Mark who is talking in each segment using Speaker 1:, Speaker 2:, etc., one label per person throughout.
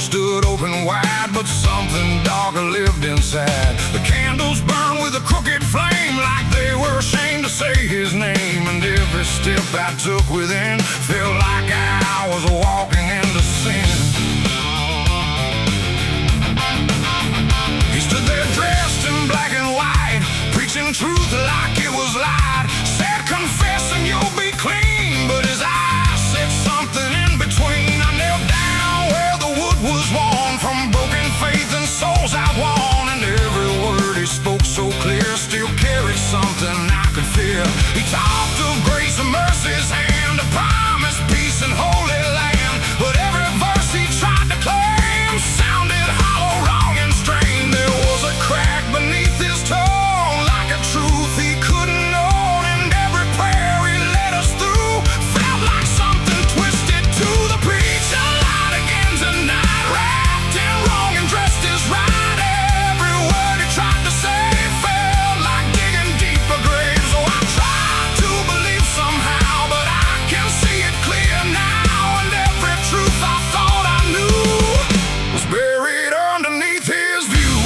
Speaker 1: stood open wide, but something darker lived inside. The candles burned with a crooked flame, like they were ashamed to say his name. And every step I took within felt like I was walking into sin. He stood there dressed in black and white, preaching truth like it was lied. Said, confess and you'll be clean, but his eyes said something in between. I knelt down where the wood was worn from broken faith and souls outworn. And every word he spoke so clear still carried something I could feel. He talked of grace and mercy's hand, a promise, peace and holy land. But every verse he tried to claim sounded hollow, wrong and strained. There was a crack beneath his tone, like a truth he couldn't own. And every prayer he led us through felt like something twisted to the preacher. Lied again tonight, wrapped in wrong and dressed as right. Every word he tried to say felt like digging deeper graves. So I tried to believe somehow, but I can see it clear now. And every truth I thought I knew was buried underneath his view.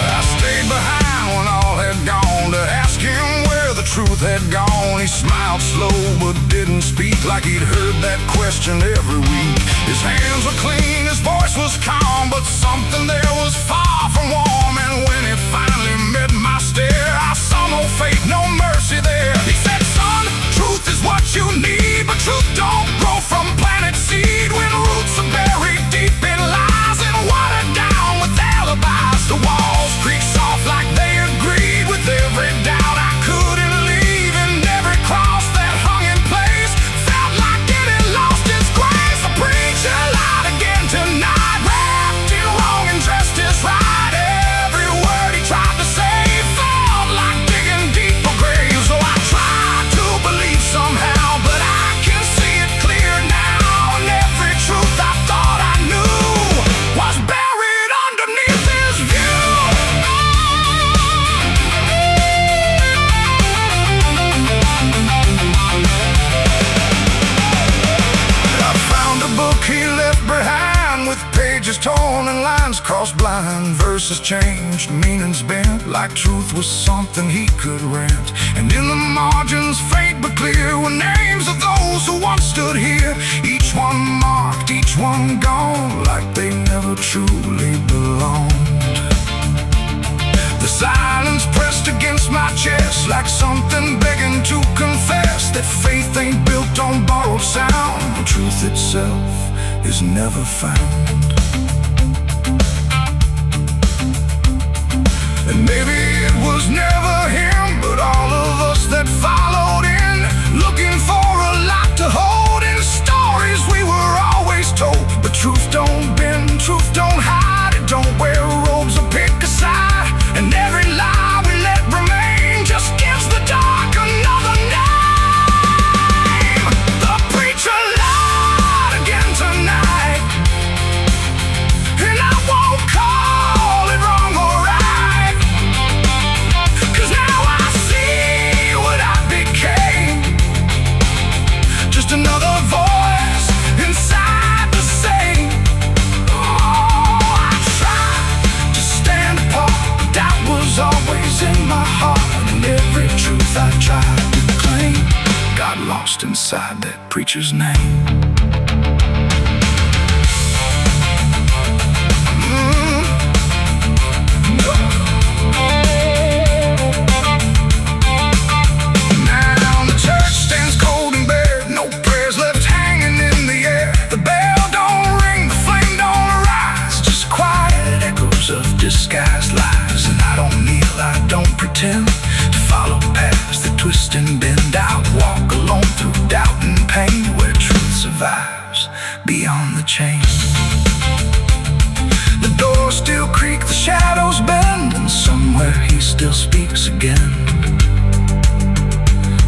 Speaker 1: I stayed behind when all had gone to ask him where the truth had gone. He smiled slow but didn't speak, like he'd heard that question every week. His hands were clean, his voice was calm, but something there was far from warm. And when it finally met my stare, I saw no faith, no mercy there. He said, son, truth is what you need, but truth don't grow from planet seed. When roots are buried deep in lies and watered down with alibis, the walls creak soft like they agreed with every doubt I couldn't leave. And every cross that hung in place felt like it had lost its grace. The preacher lied again tonight, wrapped in wrong and dressed as right. Every word he tried to say felt like digging deeper graves. So I tried to believe somehow, but I can see it clear now. And every truth I thought I knew was buried underneath his view. I found a book he left behind, with pages torn and lines crossed blind. Verses changed, meanings bent, like truth was something he could rent. And in the margins, faint but clear, were names of those who once stood here. Each one marked, each one gone, like they never truly belonged. The silence pressed against my chest, like something begging to confess that faith ain't built on borrowed sound. The truth itself is never found. And maybe it was never him, but all of us that followed in, looking for a lot to hold in stories we were always told. But truth don't bend, truth don't hide, it don't wear robes or pick a side. And every lie we let remain just gives the dark another name. The preacher lied again tonight, and I won't call it wrong or right, 'cause now I see what I became. Just another voice inside the same. Oh, I tried to stand apart, but doubt was always in my heart. And every truth I tried to claim got lost inside that preacher's name. Now the church stands cold and bare, no prayers left hanging in the air. The bell don't ring, the flame don't arise, just quiet echoes of disguised lies. And I don't kneel, I don't pretend to follow paths that twist and bend. I walk alone through doubt and pain, where truth survives beyond the chain. The doors still creak, the shadows bend, and somewhere he still speaks again.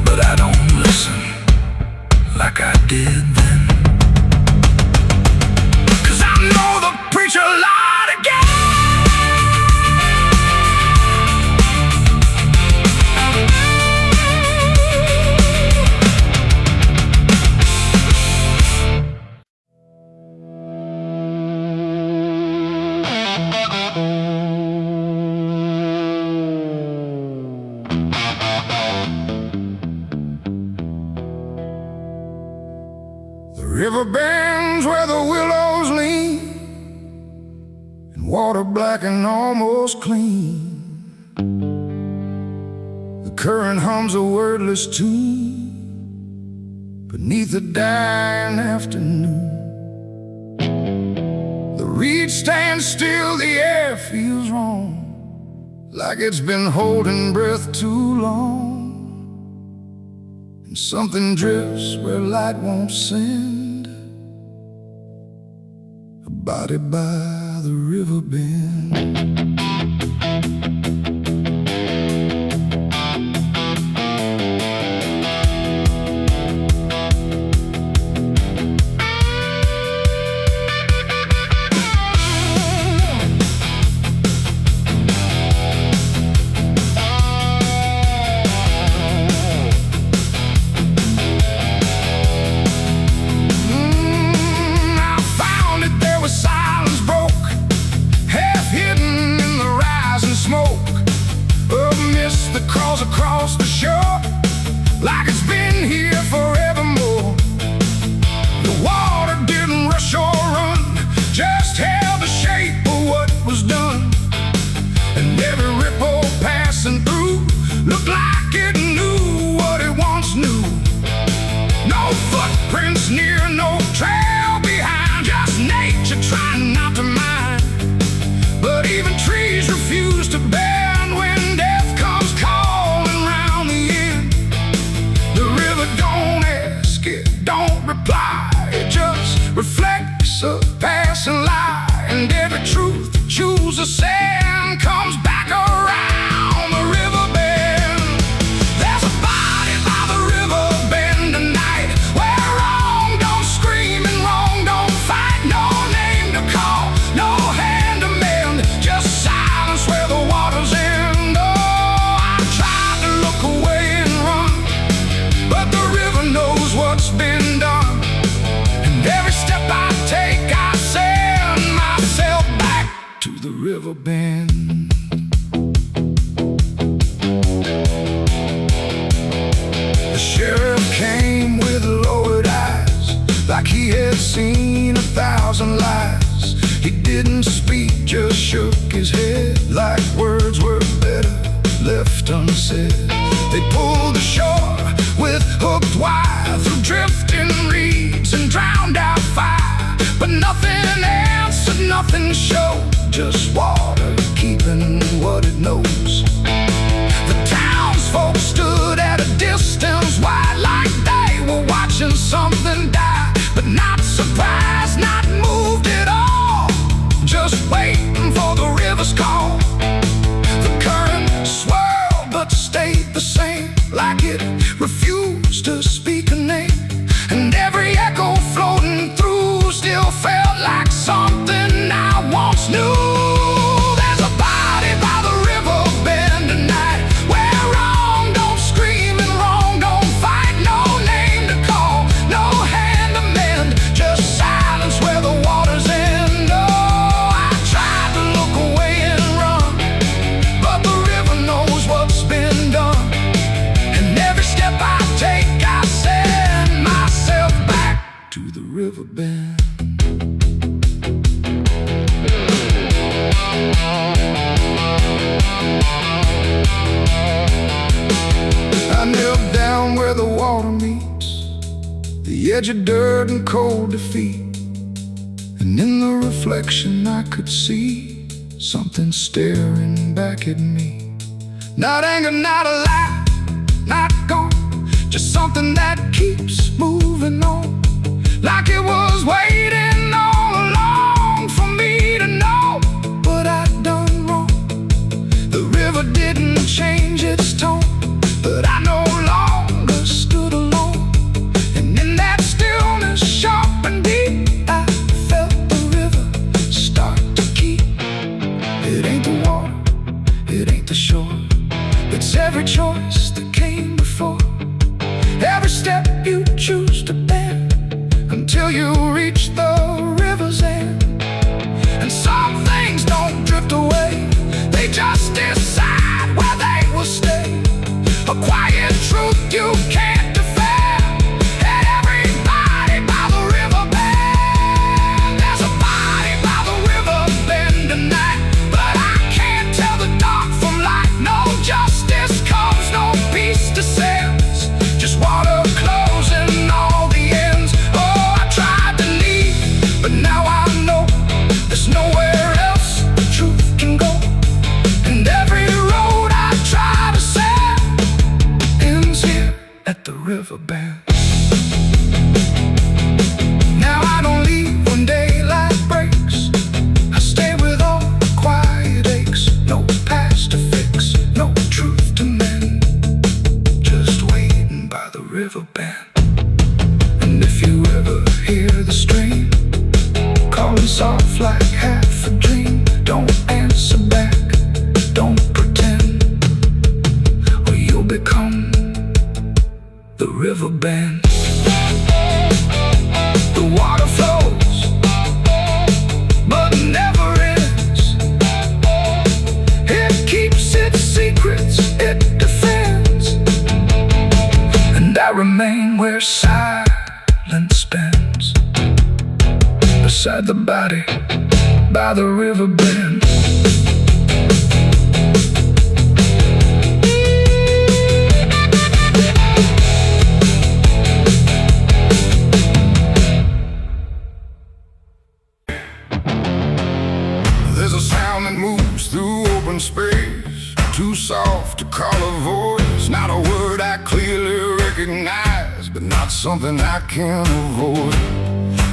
Speaker 1: But I don't listen like I did then, 'cause I know the preacher lied again. The river bends where the willows lean, and water black and almost clean. The current hums a wordless tune beneath the dying afternoon. The reed stands still, the air feels wrong, like it's been holding breath too long. And something drifts where light won't send, a body by the river bend. Across the shore, like it's been here forevermore. The water didn't rush or run, just held the shape of what was done. And every ripple passing through looked like it knew what it once knew. No footprints near, no trail behind, just nature trying not to mind. But even trees refuse to bend when death comes calling round the end. The river don't ask, it don't reply, it just reflects a passing lie. And every truth that chooses sand comes back around the river bend. There's a body by the river bend tonight, where wrong don't scream and wrong don't fight. No name to call, no hand to mend, just silence where the water's end. Oh, I tried to look away and run, but the river knows what's been done. And every step I take, I send myself back to the river bend. The sheriff came with lowered eyes, like he had seen 1,000 lies. He didn't speak, just shook his head, like words were better left unsaid. They pulled ashore with hooked wire through drifting reeds and drowned out fire, but nothing answered, nothing showed, just water keeping what it knows. The townsfolk stood at a distance wide, like they were watching something die, but not surprised, not moved at all, just waiting for the river's call. The current swirled but stayed the same, like it refused to speak a name. And every echo floating through still felt like something I once knew. There's a body by the river bend tonight, where wrong don't scream and wrong don't fight. No name to call, no hand to mend, just silence where the water's end. Oh, I tried to look away and run, but the river knows what's been done. And every step I take, I send myself back to the river bend. I knelt down where the water meets the edge of dirt and cold defeat, and in the reflection I could see something staring back at me. Not anger, not a lie, not gone, just something that keeps moving on, like it was waiting all along for me to know what I'd done wrong. The river didn't change its tone, but I no longer stood alone. And in that stillness, sharp and deep, I felt the river start to keep. It ain't the water, it ain't the shore, it's every choice that came before. Every step you choose to bend, until you reach the river's end. And some things don't drift away, they just decide where they will stay. at the river bend. Now I don't leave when daylight breaks. I stay with all the quiet aches. No past to fix, no truth to mend. Just waiting by the river bend. And if you ever hear the stream calling soft like half a dream, don't answer back, don't pretend, or you'll become the river bend. The water flows, but never ends. It keeps its secrets, it defends. And I remain where silence bends, beside the body, by the river bend. There's a sound that moves through open space, too soft to call a voice. Not a word I clearly recognize, but not something I can avoid.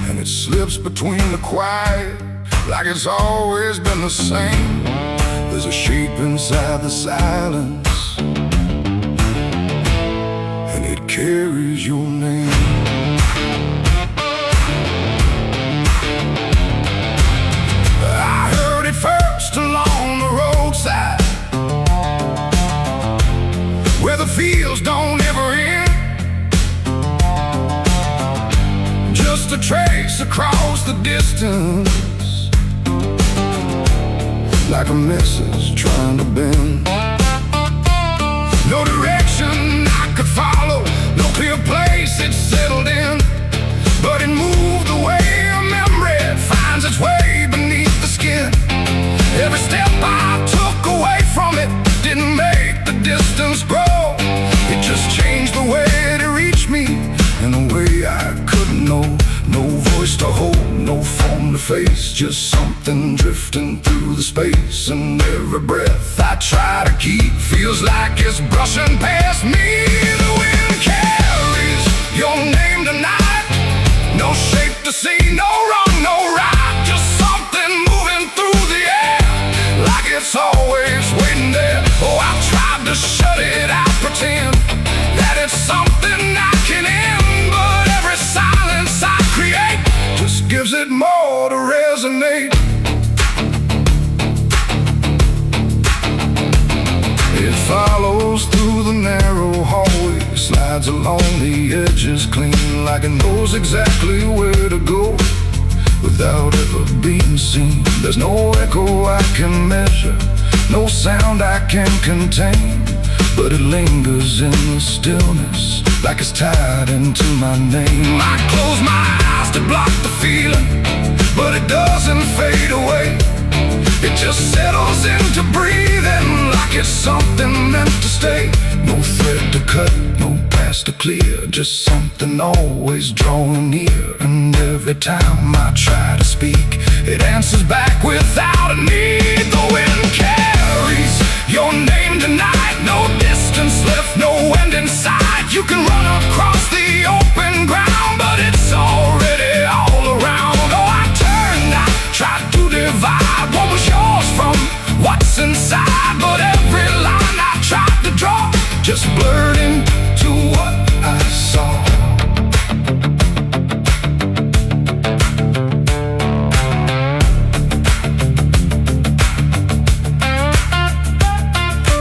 Speaker 1: And it slips between the quiet, like it's always been the same. There's a shape inside the silence, and it carries your name. I heard it first along the roadside, where the fields don't ever end. Just a trace across the distance, like a message trying to bend. No direction I could follow, no clear place it settled in, but it moved the way a memory finds its way beneath the skin. Every step I took away from it didn't make the distance grow. It just changed the way it reached me in a way I couldn't know. No voice to hold, no form to face, just something drifting through the space. And every breath I try to keep feels like it's brushing past me. The wind carries your name tonight, no shape to see, no wrong, no right, just something moving through the air, like it's always waiting there. Oh, I tried to shut it out, pretend that it's something I can end, but every silence I create just gives it more to resonate. It follows through the narrow hallway, slides along the edges clean, like it knows exactly where to go without ever being seen. There's no echo I can measure, no sound I can contain, but it lingers in the stillness, like it's tied into my name. I close my eyes to block the feeling, but it doesn't fade away. It just settles into breathing, like it's something meant to stay. No thread to cut, no past to clear, just something always drawing near. And every time I try to speak, it answers back without a need. The wind carries your name tonight, no distance left, no end in sight. You can run across the open ground, but it's already all around. Oh, I turned, I tried to divide what was yours from what's inside, but every line I tried to draw just blurred into what I saw.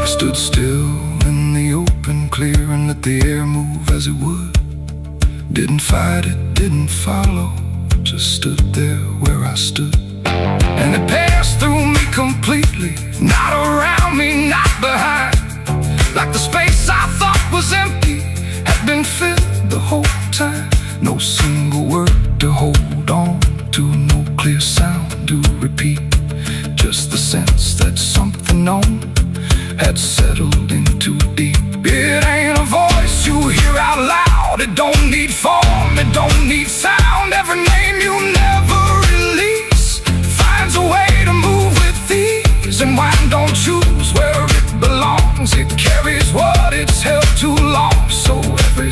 Speaker 1: I stood still in the open clear and let the air move as it would. Didn't fight it, didn't follow, just stood there where I stood. And it passed through me completely, not around me, not behind. Like the space I thought was empty had been filled the whole time. No single word to hold on to, no clear sound to repeat, just the sense that something known had settled in too deep. It ain't a voice you hear out loud, it don't need form, it don't need sound. Every name you never release finds a way to move with ease. And wine don't choose where it belongs, it carries what it's held too long. So every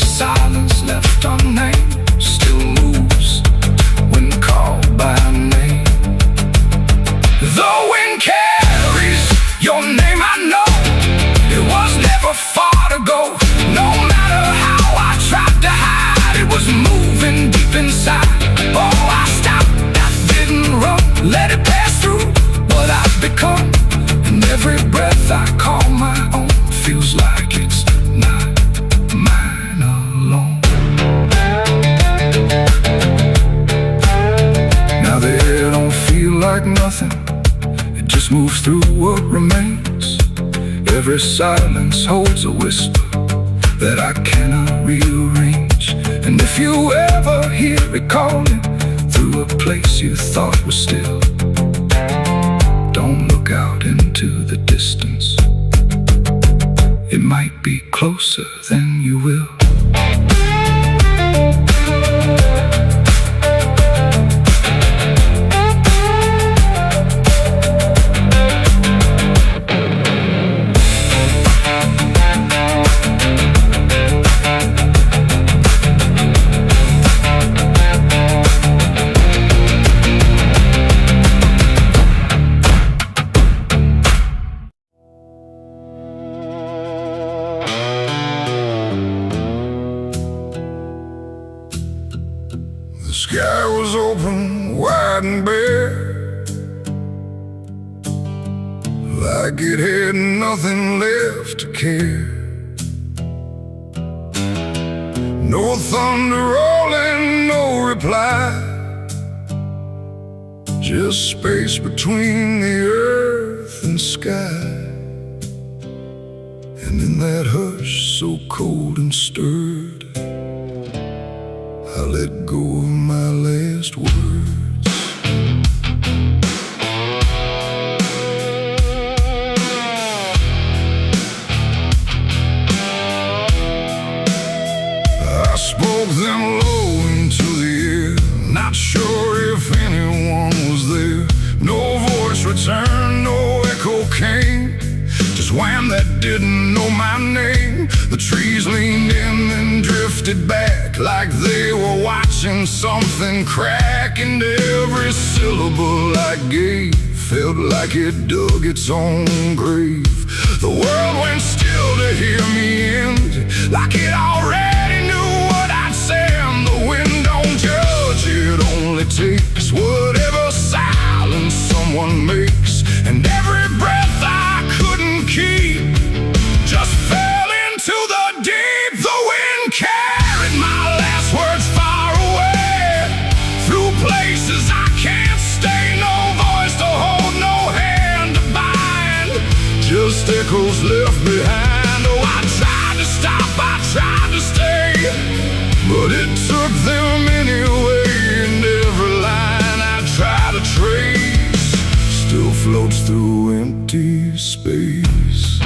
Speaker 1: voice moves through what remains. Every silence holds a whisper that I cannot rearrange. And if you ever hear it calling through a place you thought was still, don't look out into the distance. It might be closer than you will. The sky was open, wide and bare, like it had nothing left to care. No thunder rolling, no reply, just space between the earth and sky. And in that hush so cold and stirred, I let go of my last words. I spoke them low into the air, not sure if anyone was there. No voice returned, no echo came, just wham that didn't know my name. The trees leaned in and drifted back like they were watching something crack, and every syllable I gave felt like it dug its own grave. The world went still to hear me end, like it already knew what I'd say. And the wind don't judge, it only takes whatever silence someone makes. And every breath I couldn't keep just fell into the deep. The wind carried my last words far away, through places I can't stay. No voice to hold, no hand to bind, just echoes left behind. Oh, I tried to stop, I tried to stay, but it took them anyway. And every line I try to trace still floats through empty space.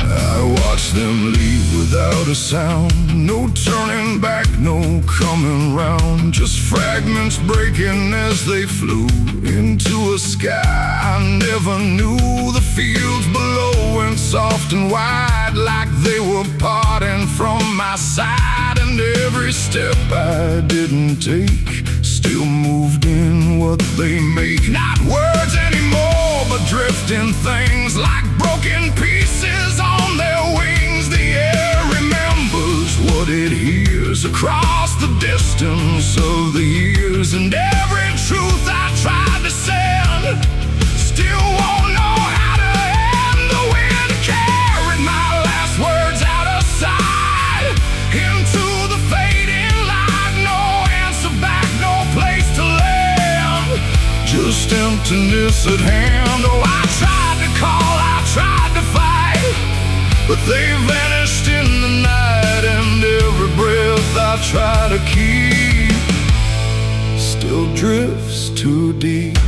Speaker 1: I watched them leave without a sound, no turning back, no coming round, just fragments breaking as they flew into a sky I never knew. The fields below went soft and wide, like they were parting from my side. And every step I didn't take still moved in what they make. Not words anymore, but drifting things, like broken pieces on their wings. The air remembers what it hears across the distance of the years. And every truth I tried to send still won't know how to end. The wind carried my last words out of sight, into the fading light. No answer back, no place to land, just emptiness at hand. Oh, I tried to call, I tried to fight, but they vanished in the night. And every breath I try to keep still drifts too deep.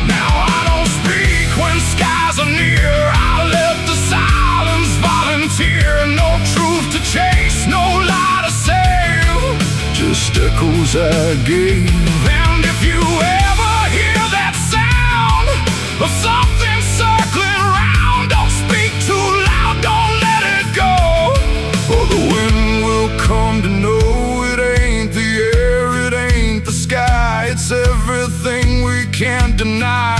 Speaker 1: Now I don't speak when skies are near, I let the silence volunteer. No truth to chase, no lie to save, just echoes I gave. And if you ever hear that sound of something circling round, don't speak too loud, don't let it go, or the wind will come to know it ain't the air, it ain't the sky, it's everything we can't deny.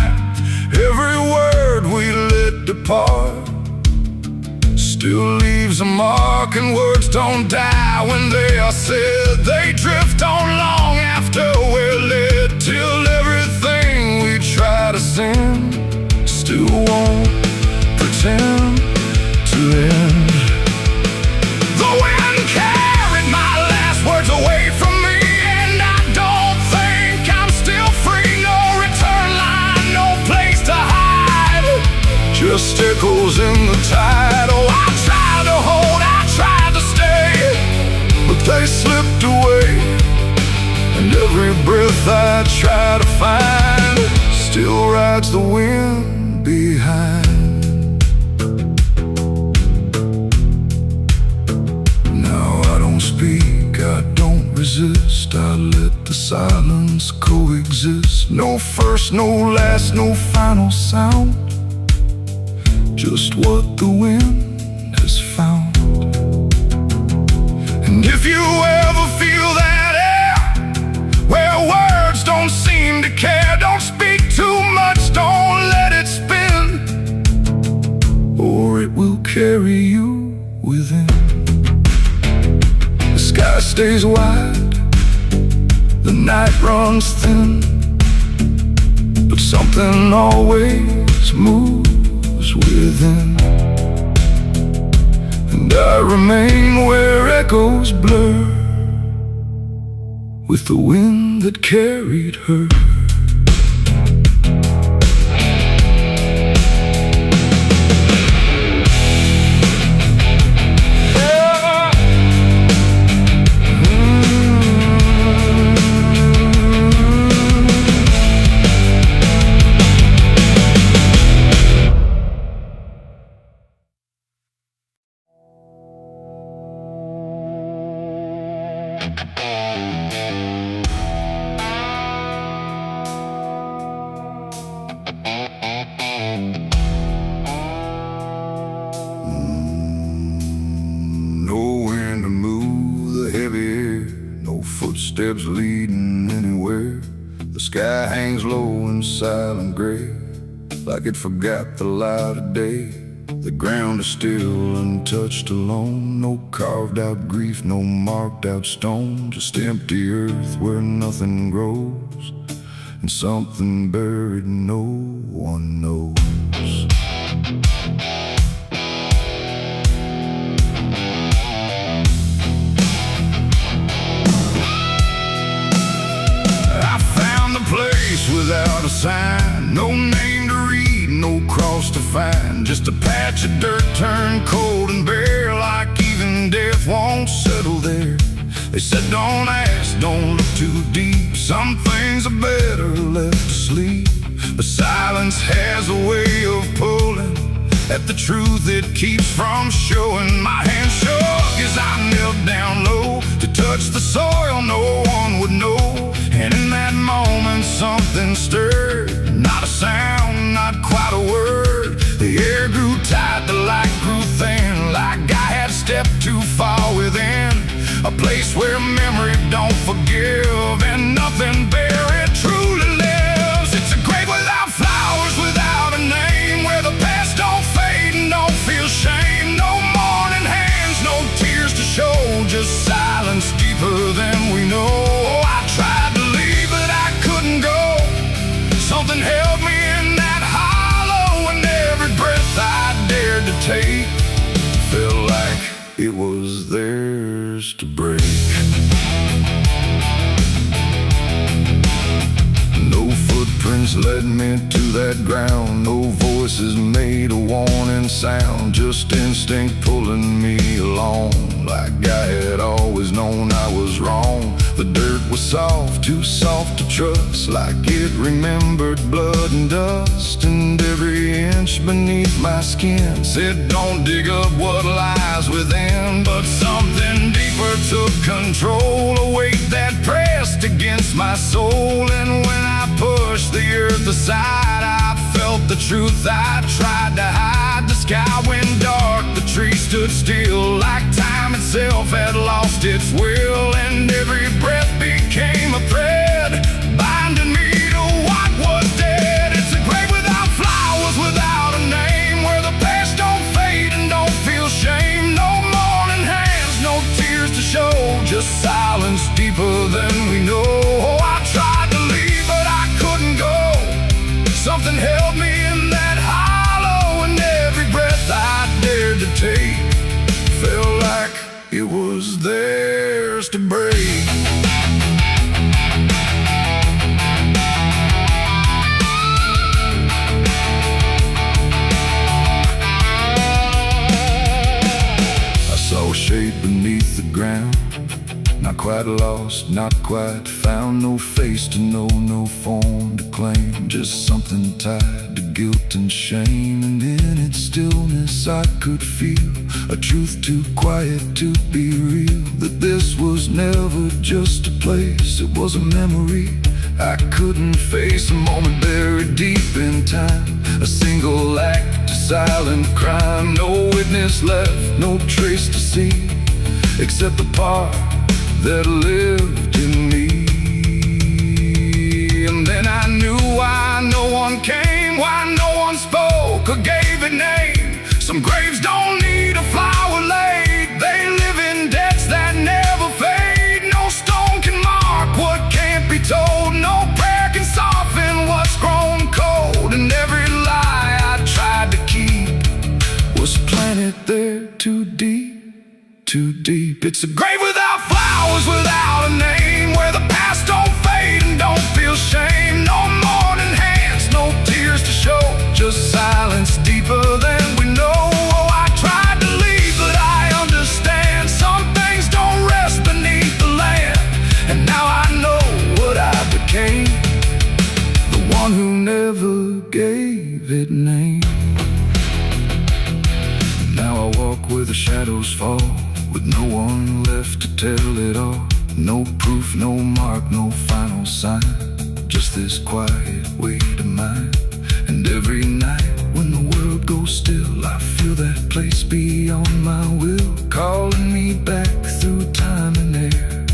Speaker 1: Every word we let depart still leaves a mark, and words don't die when they are said. They drift on long after we're lit, till everything we try to send still won't every breath I try to find still rides the wind behind. Now I don't speak, I don't resist, I let the silence coexist. No first, no last, no final sound, just what the wind has found. And if you ever feel that air where words don't seem to care, don't speak too much, don't let it spin, or it will carry you within. The sky stays wide, the night runs thin, but something always moves within. And I remain where echoes blur with the wind that carried her. Footsteps leading anywhere. The sky hangs low in silent gray, like it forgot the light of day. The ground is still untouched alone, no carved out grief, no marked out stone, just empty earth where nothing grows, and something buried no one knows. Without a sign, no name to read, no cross to find, just a patch of dirt turned cold and bare, like even death won't settle there. They said don't ask, don't look too deep, some things are better left asleep. But silence has a way of pulling at the truth it keeps from showing. My hand shook as I knelt down low to touch the soil no one would know. And in that moment something stirred, not a sound, not quite a word. The air grew tight, the light grew thin, like I had stepped too far within a place where memory don't forgive and nothing buried truly lives. It's a grave without flowers, without a name, where the past don't fade and don't feel shame. No mourning hands, no tears to show, just silence deeper than we know. I tried to leave, but I couldn't go. Something held me in that hollow, and every breath I dared to take felt like it was theirs to break. No footprints led me to that ground, no voices made a warning sound, just instinct pulling me along, like I had always known I was wrong. The dirt was soft, too soft to trust, like it remembered blood and dust, and every inch beneath my skin said don't dig up what lies within. But something deeper took control, a weight that pressed against my soul, and when I pushed the earth aside, I felt the truth I tried to hide. The sky went dark, the tree stood still, like time itself had lost its will, and every breath became a thread, binding me to what was dead. It's a grave without flowers, without a name, where the past don't fade and don't feel shame. No mourning hands, no tears to show, just silence deeper than we know. I tried to leave, but I couldn't go. Something held me in that hollow, and every breath I dared to take felt like it was theirs to break. I saw a shape beneath the ground, Not quite lost, not quite found. No face to know, no form to claim. Just something tied to guilt and shame. And in its stillness I could feel a truth too quiet to be real. That this was never just a place, it was a memory I couldn't face. A moment buried deep in time, a single act of silent crime. No witness left, no trace to see, except the part that lived in me. And then I knew why no one came, why no one spoke or gave it name. Some graves don't need a flower laid, they live in debts that never fade. No stone can mark what can't be told, no prayer can soften what's grown cold. And every lie I tried to keep was planted there too deep, too deep. It's a grave without flowers, without a name, where the past don't fade and don't feel shame. No mourning hands, no tears to show, just silence deeper than we know. Oh, I tried to leave, but I understand some things don't rest beneath the land. And now I know what I became, the one who never gave it name. Now I walk where the shadows fall, with no one left to tell it all. No proof, no mark, no final sign, just this quiet weight of mine. And every night when the world goes still, I feel that place beyond my will, calling me back through time and air,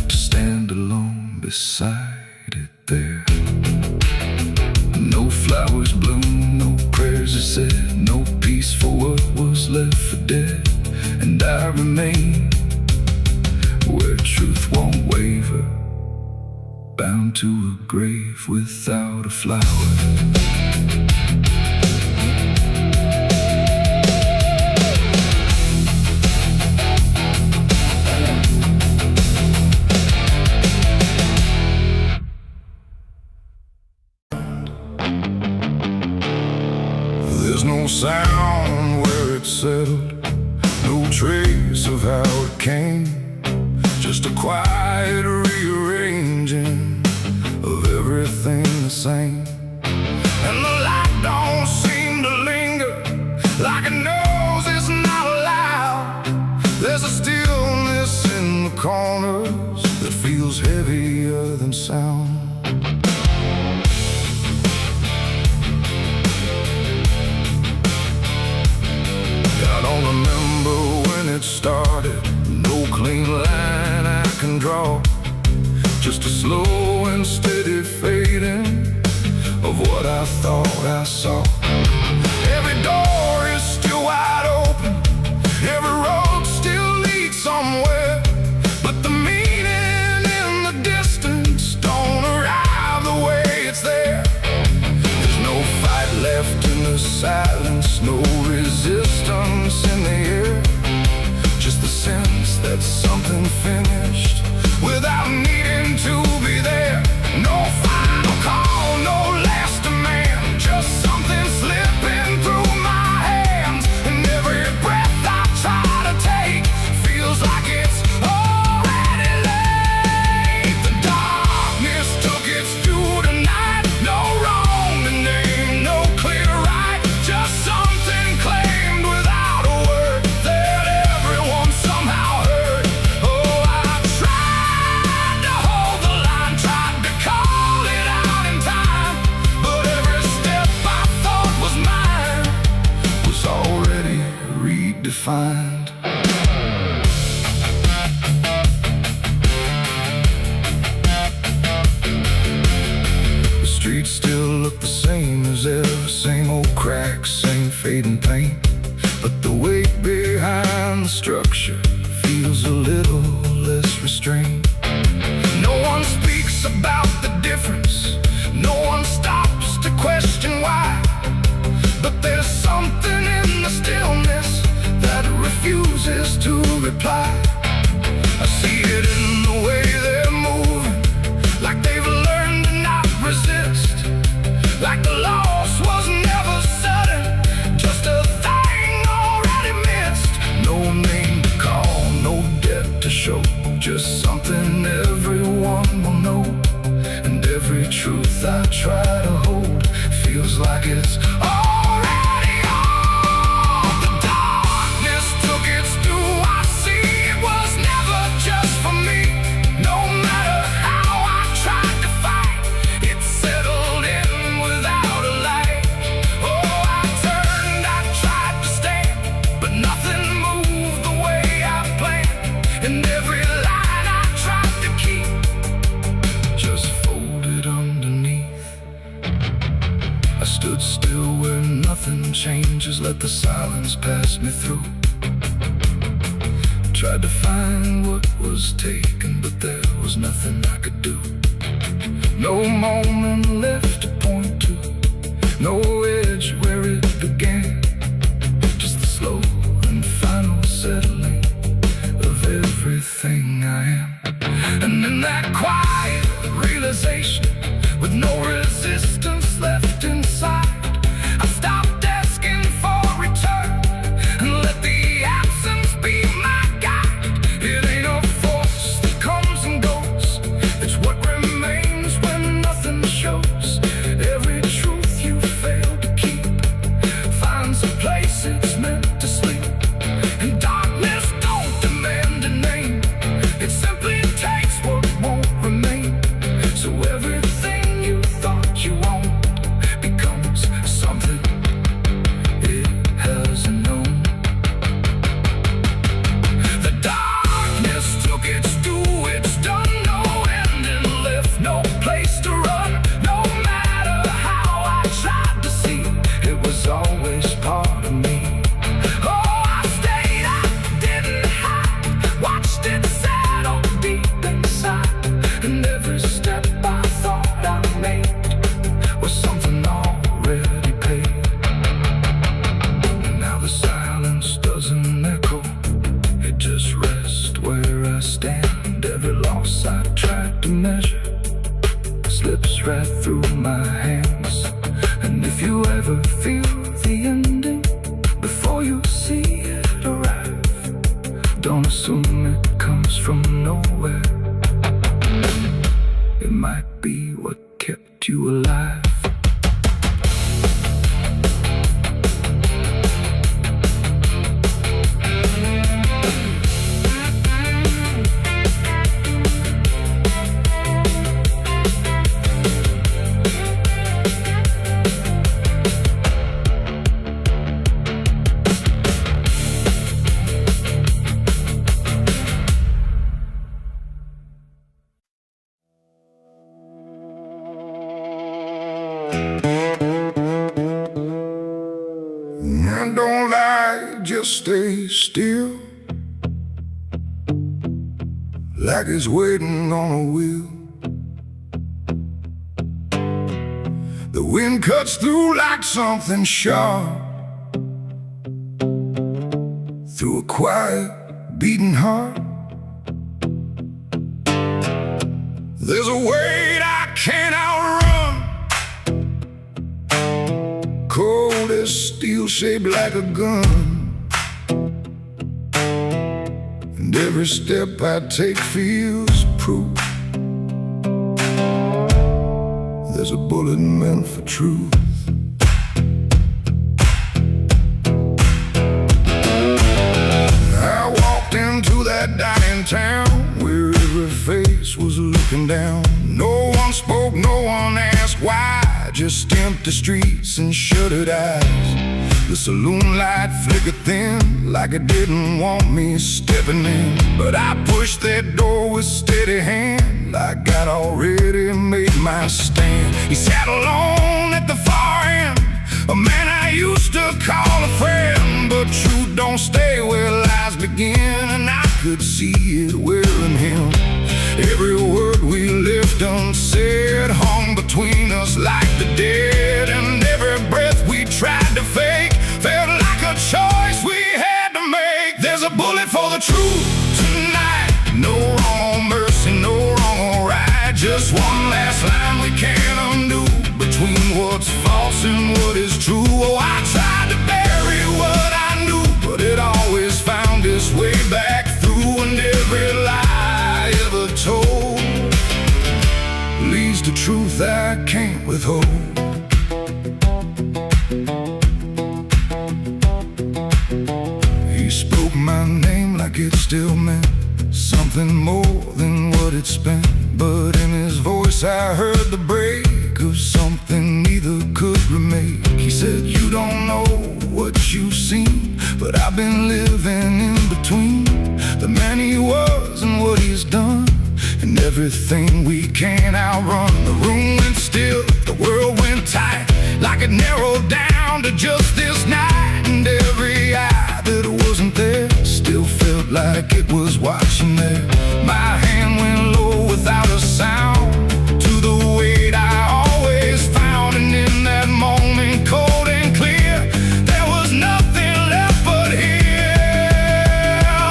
Speaker 1: to stand alone beside it there. No flowers bloom, no prayers are said, no peace for what was left for dead. And I remain where truth won't waver, bound to a grave without a flower. There's no sound where it settled, no trace of how it came, just a quiet rearranging of everything the same. And the light don't seem to linger, like it knows it's not allowed. There's a stillness in the corners that feels heavier than sound. I don't remember when it started, no clean line I can draw, just a slow and steady fading of what I thought I saw. Every door is still wide open, every road still leads somewhere, but the meaning in the distance don't arrive the way it's there. There's no fight left in the silence, no resistance in the air, just the sense that something finished without needing to be there. No final call, no last demand, just something slipping through my hands. And every breath I try to take feels like it's already late. The darkness took its due tonight, no wrong to name, no clear right, just something claimed without a word that everyone somehow heard. Oh, I tried to just something everyone will know. And every truth I try to hold feels like it's already on. The darkness took its due. I see it was never just for me. No matter how I tried to fight, it settled in without a light. Oh, I turned, I tried to stand, but nothing moved the way I planned. And every line I tried to keep just folded underneath. I stood still where nothing changes, let the silence pass me through. Tried to find what was taken, but there was nothing I could do. No moment left to point to, no edge where it began. Just the slow and final settling of everything I am. And in that quiet realization, with no resistance left inside, I stopped asking for return and let the absence be my guide. It ain't a force that comes and goes, it's what remains when nothing shows. Every truth you fail to keep finds a place it's meant to sleep. And darkness don't demand a name, it simply takes what won't remain. So everything you thought you owned becomes something it hasn't known. The darkness took its due, it's done, no ending left, no place to run. No matter how I tried to see, it was always part of me. Oh, I stayed, I didn't hide, watched it settle deep inside. And every step I thought I made was something already paid. And now the silence doesn't echo, it just rests where I stand. Every loss I tried to measure slips right through my hands. And if you ever feel the ending before you see it arrive, don't assume it comes from nowhere. It might be what kept you alive. And don't lie, just stay still, like it's waiting on a wheel. The wind cuts through like something sharp, through a quiet, beating heart. There's a weight I can't outrun, cold as steel, shaped like a gun. And every step I take feels proof there's a bullet meant for truth. I walked into that dining town where every face was looking down. No one spoke, no one asked why, just empty streets and shuttered eyes. The saloon light flickered thin, like it didn't want me stepping in. But I pushed that door with steady hand, like I'd already made my stand. He sat alone at the far end, a man I used to call a friend. But truth don't stay where lies begin, and I could see it wearing him. Every word we left unsaid hung between us like the dead. And every breath we tried to fake felt like a choice we had to make. There's a bullet for the truth tonight, no wrong or mercy, no wrong or right. Just one last line we can't undo, between what's false and what is true. Oh, I tried to bury what I knew, but it always found its way back through. And every lie withhold. He spoke my name like it still meant something more than what it spent. But in his voice I heard the break of something neither could remake. He said, you don't know what you've seen, but I've been living in between the man he was and what he's done, and everything we can't outrun. The room went still, the world went tight, like it narrowed down to just this night. And every eye that wasn't there still felt like it was watching there. My hand went low without a sound to the weight I always found. And in that moment, cold and clear, there was nothing left but here.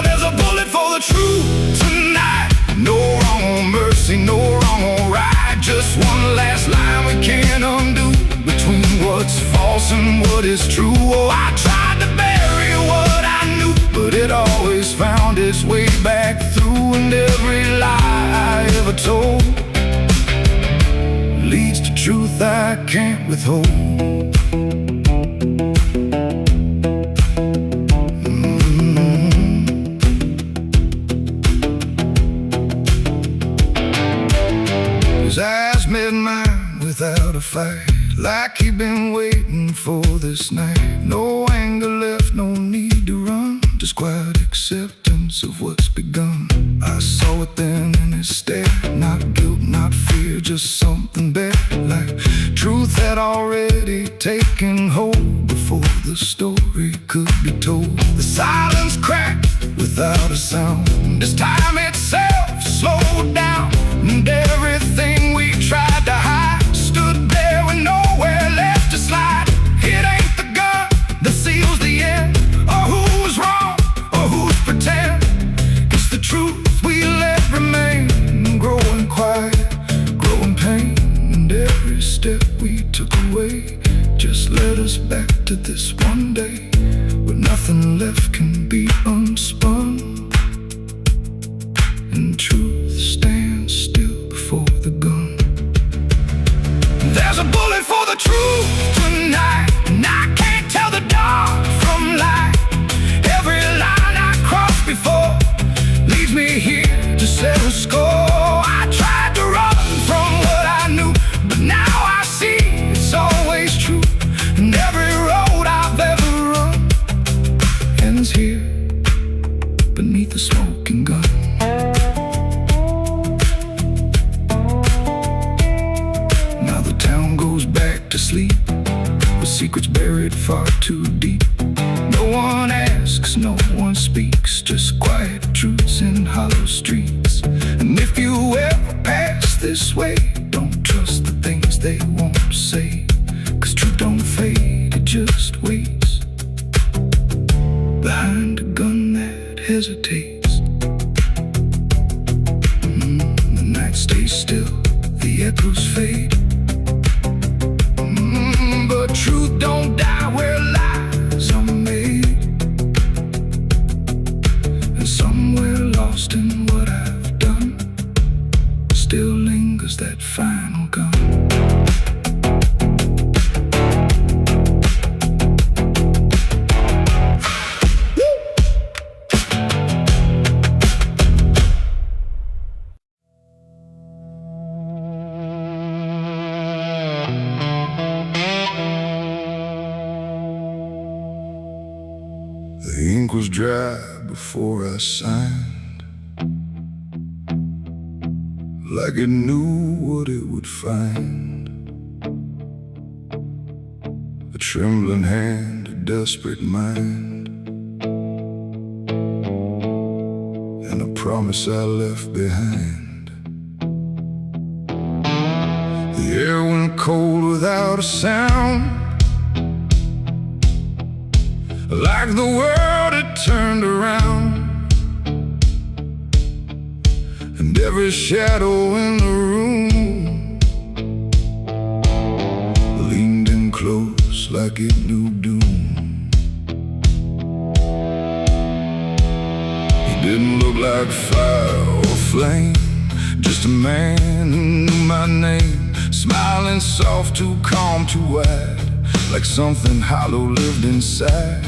Speaker 1: There's a bullet for the truth tonight. No wrong or mercy, no wrong or right. Just one last line we can't undo between what's false and what is true. Oh, I tried to bury what I knew, but it always found its way back through. And every lie I ever told leads to truth I can't withhold. His eyes met mine without a fight, like he'd been waiting for this night. No anger left, no need to run, just quiet acceptance of what's begun. I saw it then in his stare, not guilt, not fear, just something better, like truth had already taken hold before the story could be told. The silence cracked without a sound, this time itself slowed down, and everything we tried to hide stood there with nowhere left to slide. It ain't the gun that seals the end, or who's wrong, or who's pretend. It's the truth we let remain, growing quiet, growing pain. And every step we took away just led us back to this one day, where nothing left can be unspun, and truth stands still before the gun. There's a bullet for the truth tonight, and I can't tell the dark from light. Every line I crossed before leads me here to settle score. I tried to run from what I knew, but now I see it's always true. And every road I've ever run ends here beneath the smoking gun. To sleep with secrets buried far too deep. No one asks, no one speaks, just quiet truths in hollow streets. And if you ever pass this way, don't trust the things they won't say, 'cause truth don't fade, it just waits behind a gun that hesitates. The night stays still, the echoes fade, but truth don't die where lies are made. And somewhere lost in what I've done still lingers that final gun. The ink was dry before I signed, like it knew what it would find. A trembling hand, a desperate mind, and a promise I left behind. The air went cold without a sound, like the world had turned around, and every shadow in the room leaned in close like it knew doom. He didn't look like fire or flame, just a man who knew my name, smiling soft, too calm, too wide, like something hollow lived inside.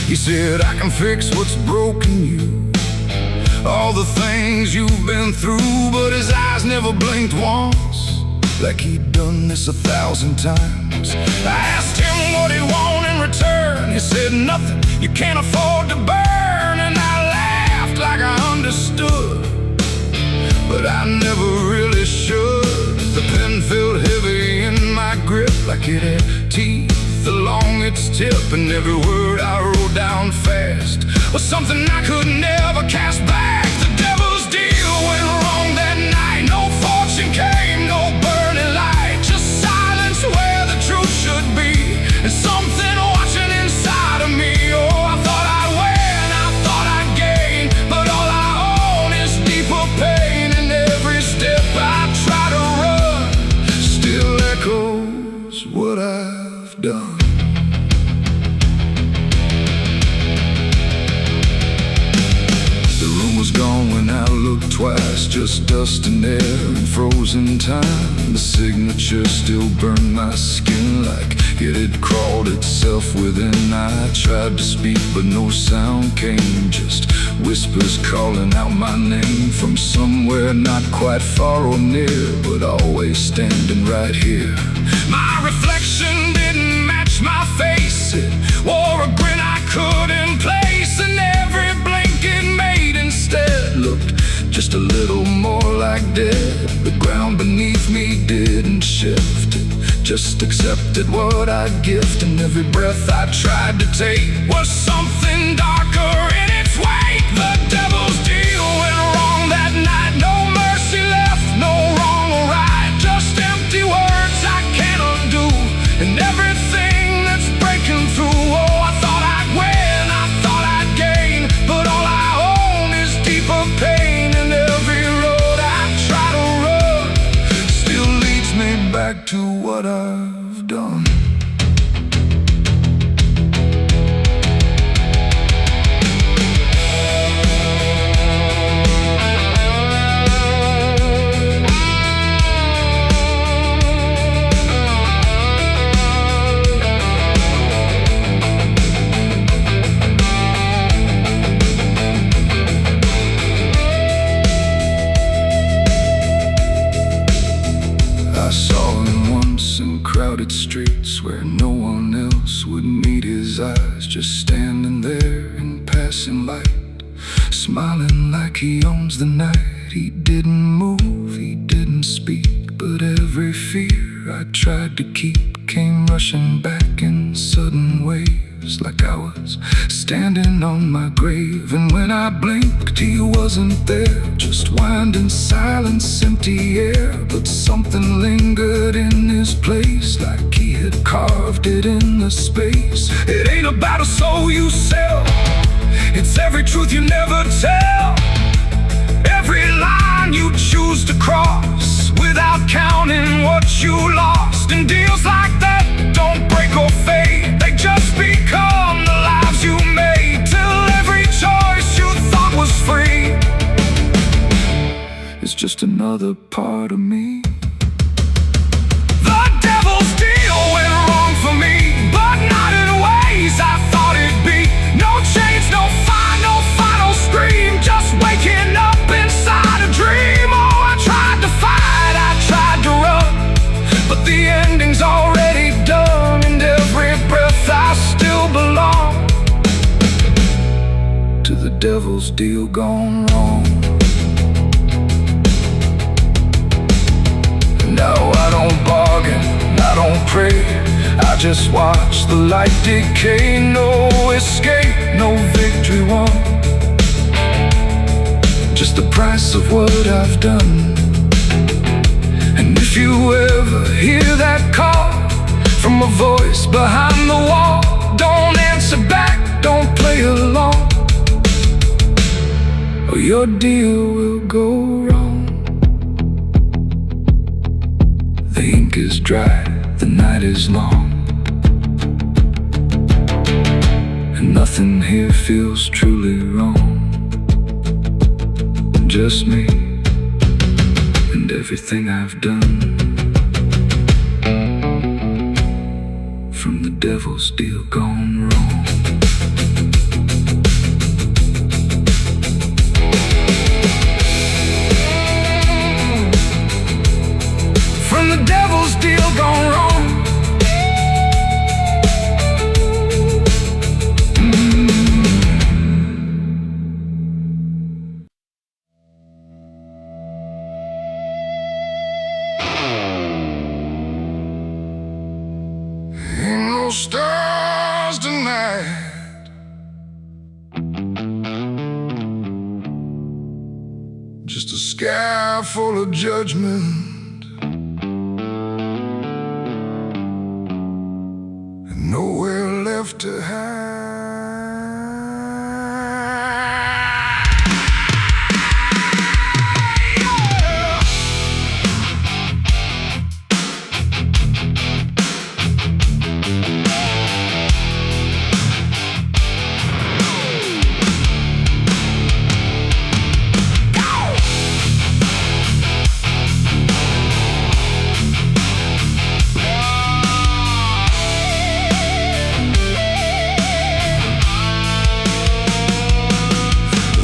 Speaker 1: He said, I can fix what's broken you, all the things you've been through. But his eyes never blinked once, like he'd done this 1,000 times. I asked him what he wanted in return. He said, nothing you can't afford to burn. And I laughed like I understood, but I never really should. The pen felt heavy in my grip, like it had teeth along its tip. And every word I wrote down fast was something I could never cast back. The devil's deal went wrong that night. No fortune came, no burning light, just silence where the truth should be, and something watching inside of me. Oh, I thought I'd win, I thought I'd gain, but all I own is deeper pain. And every step I try to run still echoes what I've done. Gone when I looked twice, just dust and air and frozen time. The signature still burned my skin like it had crawled itself within. I tried to speak but no sound came, just whispers calling out my name from somewhere not quite far or near, but always standing right here. My reflection didn't match my face, it wore a grin I couldn't place, and every blink it made instead looked just a little more like dead. The ground beneath me didn't shift, it just accepted what I'd gift. And every breath I tried to take was something darker in its wake. The devil's deal went wrong that night. No mercy left, no wrong or right, just empty words I can't undo, and everything that's breaking through. Oh, I thought I'd win, I thought I'd gain, but all I own is deeper pain. And every road I try to run still leads me back to what I've done. I saw him once in crowded streets where no one else would meet his eyes, just standing there in passing light, smiling like he owns the night. He didn't move, he didn't speak, but every fear I tried to keep came rushing back in sudden waves, like I was standing on my grave. And when I blinked, he wasn't there, just winding silence, empty air. But something lingered in his place, like he had carved it in the space. It ain't about a soul you sell, it's every truth you never tell, every line you choose to cross without counting what you lost. And deals like that don't break or fade, they just become the lives you made, till every choice you thought was free is just another part of me. The devil's deal went wrong for me, but not in ways I thought it'd be. No chains, no fire, no final scream, just waking up inside a dream. Oh, I tried to fight, I tried to run, but the ending's already done. And every breath I still belong to the devil's deal gone wrong. No, I don't bargain, I don't pray, I just watch the light decay. No escape, no victory won, just the price of what I've done. And if you ever hear that call from a voice behind the wall, don't answer back, don't play along, or your deal will go wrong. The ink is dry, the night is long, and nothing here feels truly wrong. Just me and everything I've done. devil's deal gone wrong. From the devil's deal gone wrong. Ain't no stars tonight, just a sky full of judgment, and nowhere left to hide.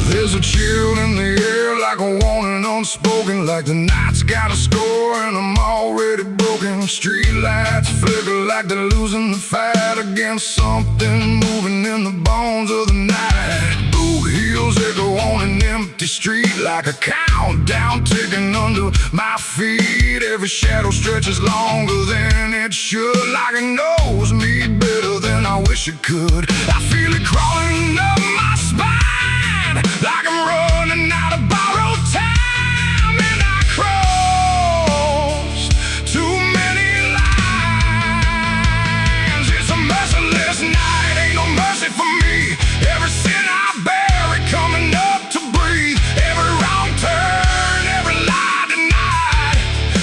Speaker 1: There's a chill in the air, like a warning unspoken, like the night's got a score and I'm already broken. Street lights flicker like they're losing the fight against something moving in the bones of the night. Boot heels echo on an empty street like a countdown ticking under my feet. Every shadow stretches longer than it should, like it knows me better than I wish it could. I feel it crawling up my spine, like I'm running out of borrowed time, and I crossed too many lines. It's a merciless night, ain't no mercy for me. Every sin I bury coming up to breathe. Every wrong turn, every lie denied.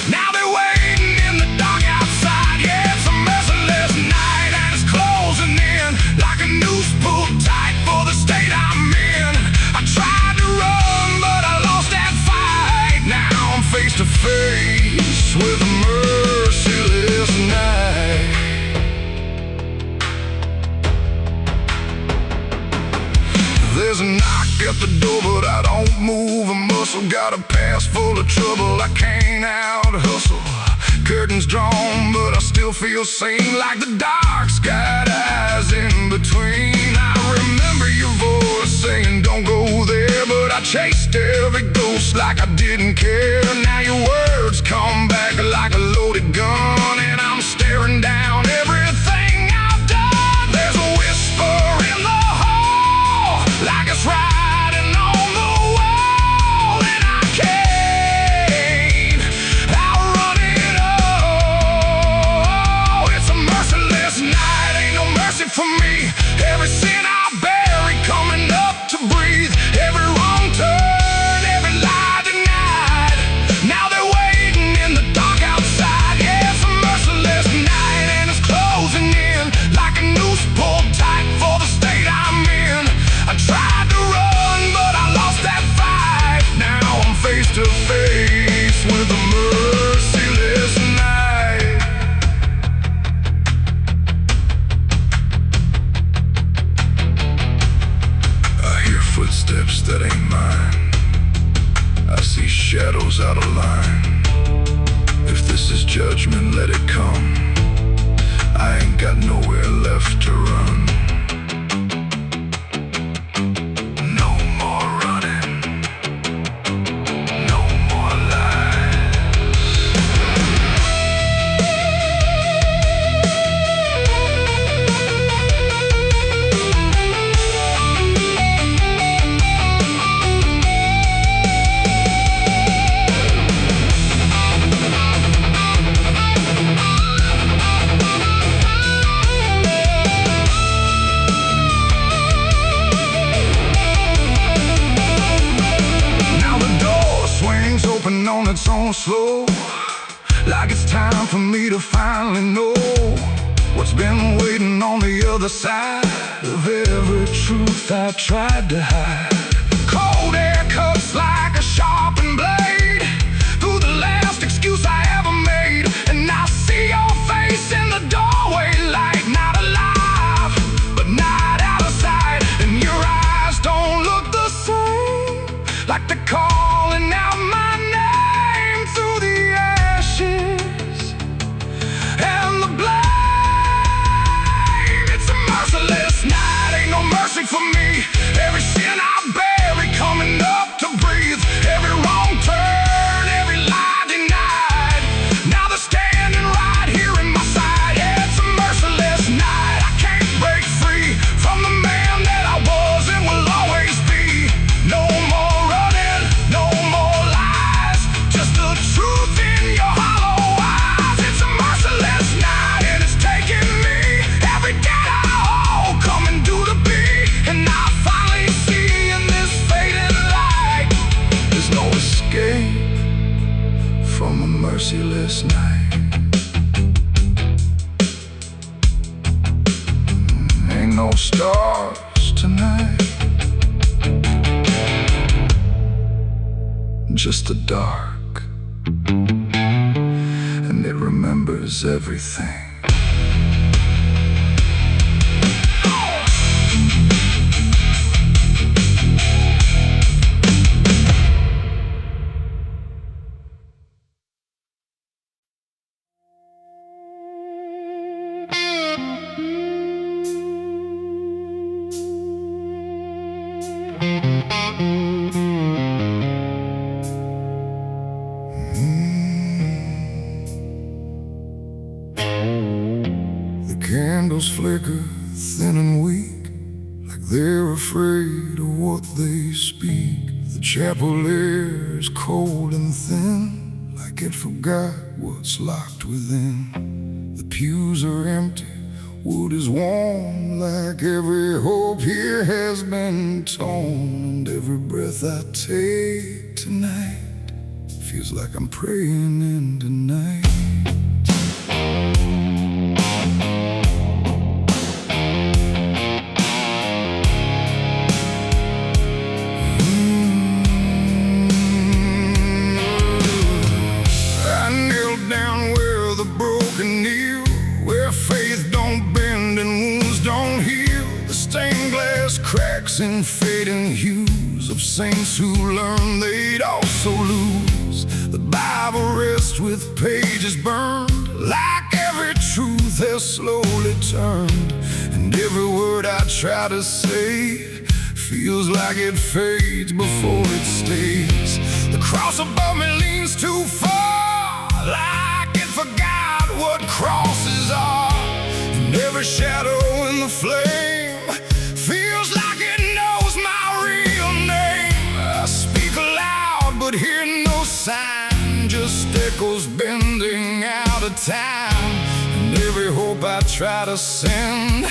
Speaker 1: Now they're waiting in the dark outside. Yeah, it's a merciless night and it's closing in like a noose pulled tight for the state I'm in. I tried to run, but I lost that fight. Now I'm face to face with a merciless night. There's a knock at the door, but I don't move a muscle. Got a past full of trouble, I can't out hustle. Curtains drawn, but I still feel sane, like the dark's got eyes in between. I remember your voice saying don't go there, but I chased every ghost like I didn't care. Now your words come back like a loaded gun, and I'm staring down everything I've done. There's a whisper in the hall, like it's riding on the wall, and I can't outrun it all. It's a merciless night, ain't no mercy for me. Every sin I bury coming up to breathe. Every wrong turn, every lie denied. Now they're waiting in the dark outside. Yeah, it's a merciless night and it's closing in like a noose pulled tight for the state I'm in. I tried to run, but I lost that fight. Now I'm face to face with a merciless night. I hear footsteps that ain't mine. I see shadows out of line. If this is judgment, let it come. I ain't got nowhere left to run. No more running. No more lies. On its own slow, like it's time for me to finally know what's been waiting on the other side of every truth I tried to hide. Cold air cuts like a sharpened blade through the last excuse I ever made, and I see your face in the doorway like not a merciless night. Ain't no stars tonight, just the dark, and it remembers everything. Candles flicker thin and weak, like they're afraid of what they speak. The chapel air is cold and thin, like it forgot what's locked within. The pews are empty, wood is warm, like every hope here has been torn. And every breath I take tonight feels like I'm praying into night. Cracks and fading hues of saints who learned they'd also lose. The Bible rests with pages burned, like every truth has slowly turned. And every word I try to say feels like it fades before it stays. The cross above me leans too far, like it forgot what crosses are. And every shadow in the flame feels like it knows my real name. I speak aloud but hear no sign, just echoes bending out of time. And every hope I try to send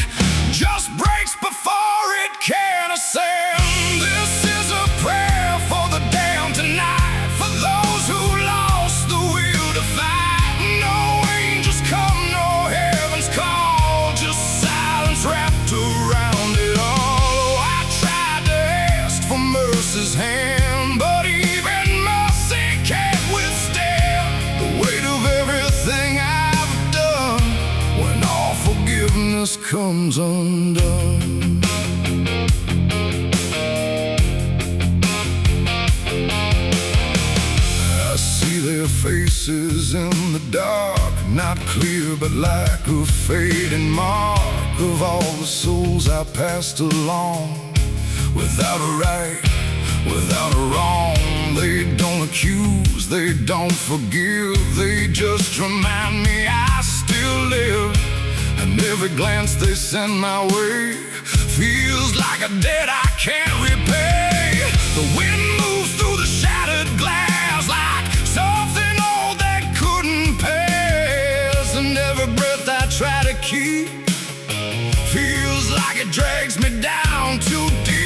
Speaker 1: just breaks before it can ascend. This is a prayer for the damned tonight, for those who lost the will to fight. No angels come, no heaven's call, just silence wrapped around it all. Mercy's hand, but even mercy can't withstand the weight of everything I've done when all forgiveness comes undone. I see their faces in the dark, not clear but like a fading mark of all the souls I passed along. Without a right, without a wrong, they don't accuse, they don't forgive, they just remind me I still live. And every glance they send my way feels like a debt I can't repay. The wind moves through the shattered glass like something old that couldn't pass. And every breath I try to keep feels like it drags me down too deep.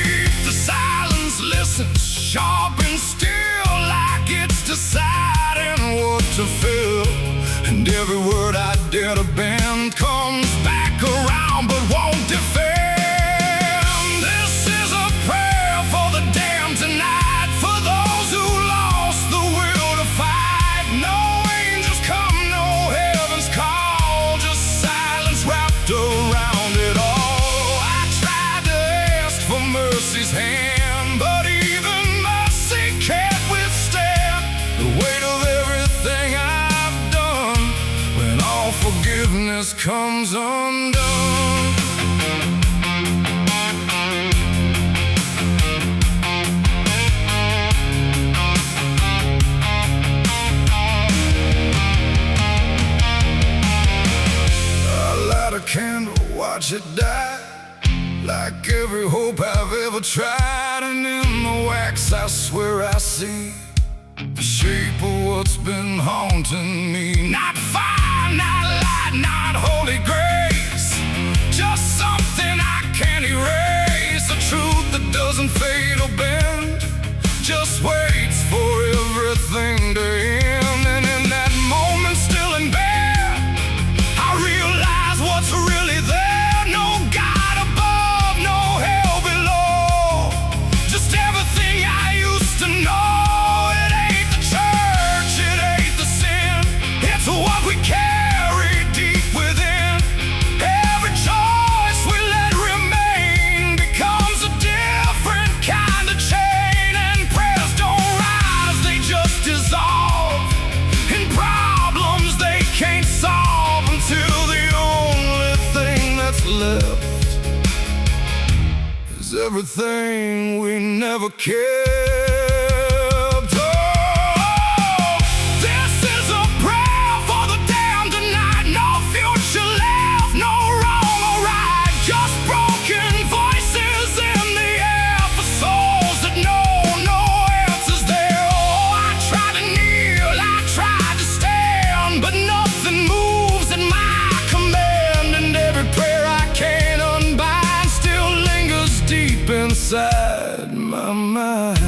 Speaker 1: Silence listens, sharp and still, like it's deciding what to feel. And every word I dare to bend comes back around but won't defend. This is a prayer for the damned tonight, for those who lost the will to fight. No angels come, no heaven's call, just silence wrapped around it all. I tried to ask for mercy's hand, but even mercy can't withstand the weight of everything I've done when all forgiveness comes undone. I light a candle, watch it die, like every hope I've ever tried. And in the wax I swear I see the shape of what's been haunting me. Not fire, not light, not holy grace, just something I can't erase. A truth that doesn't fade or bend, just waits for everything to end. And in that moment everything we never cared. Inside my mind,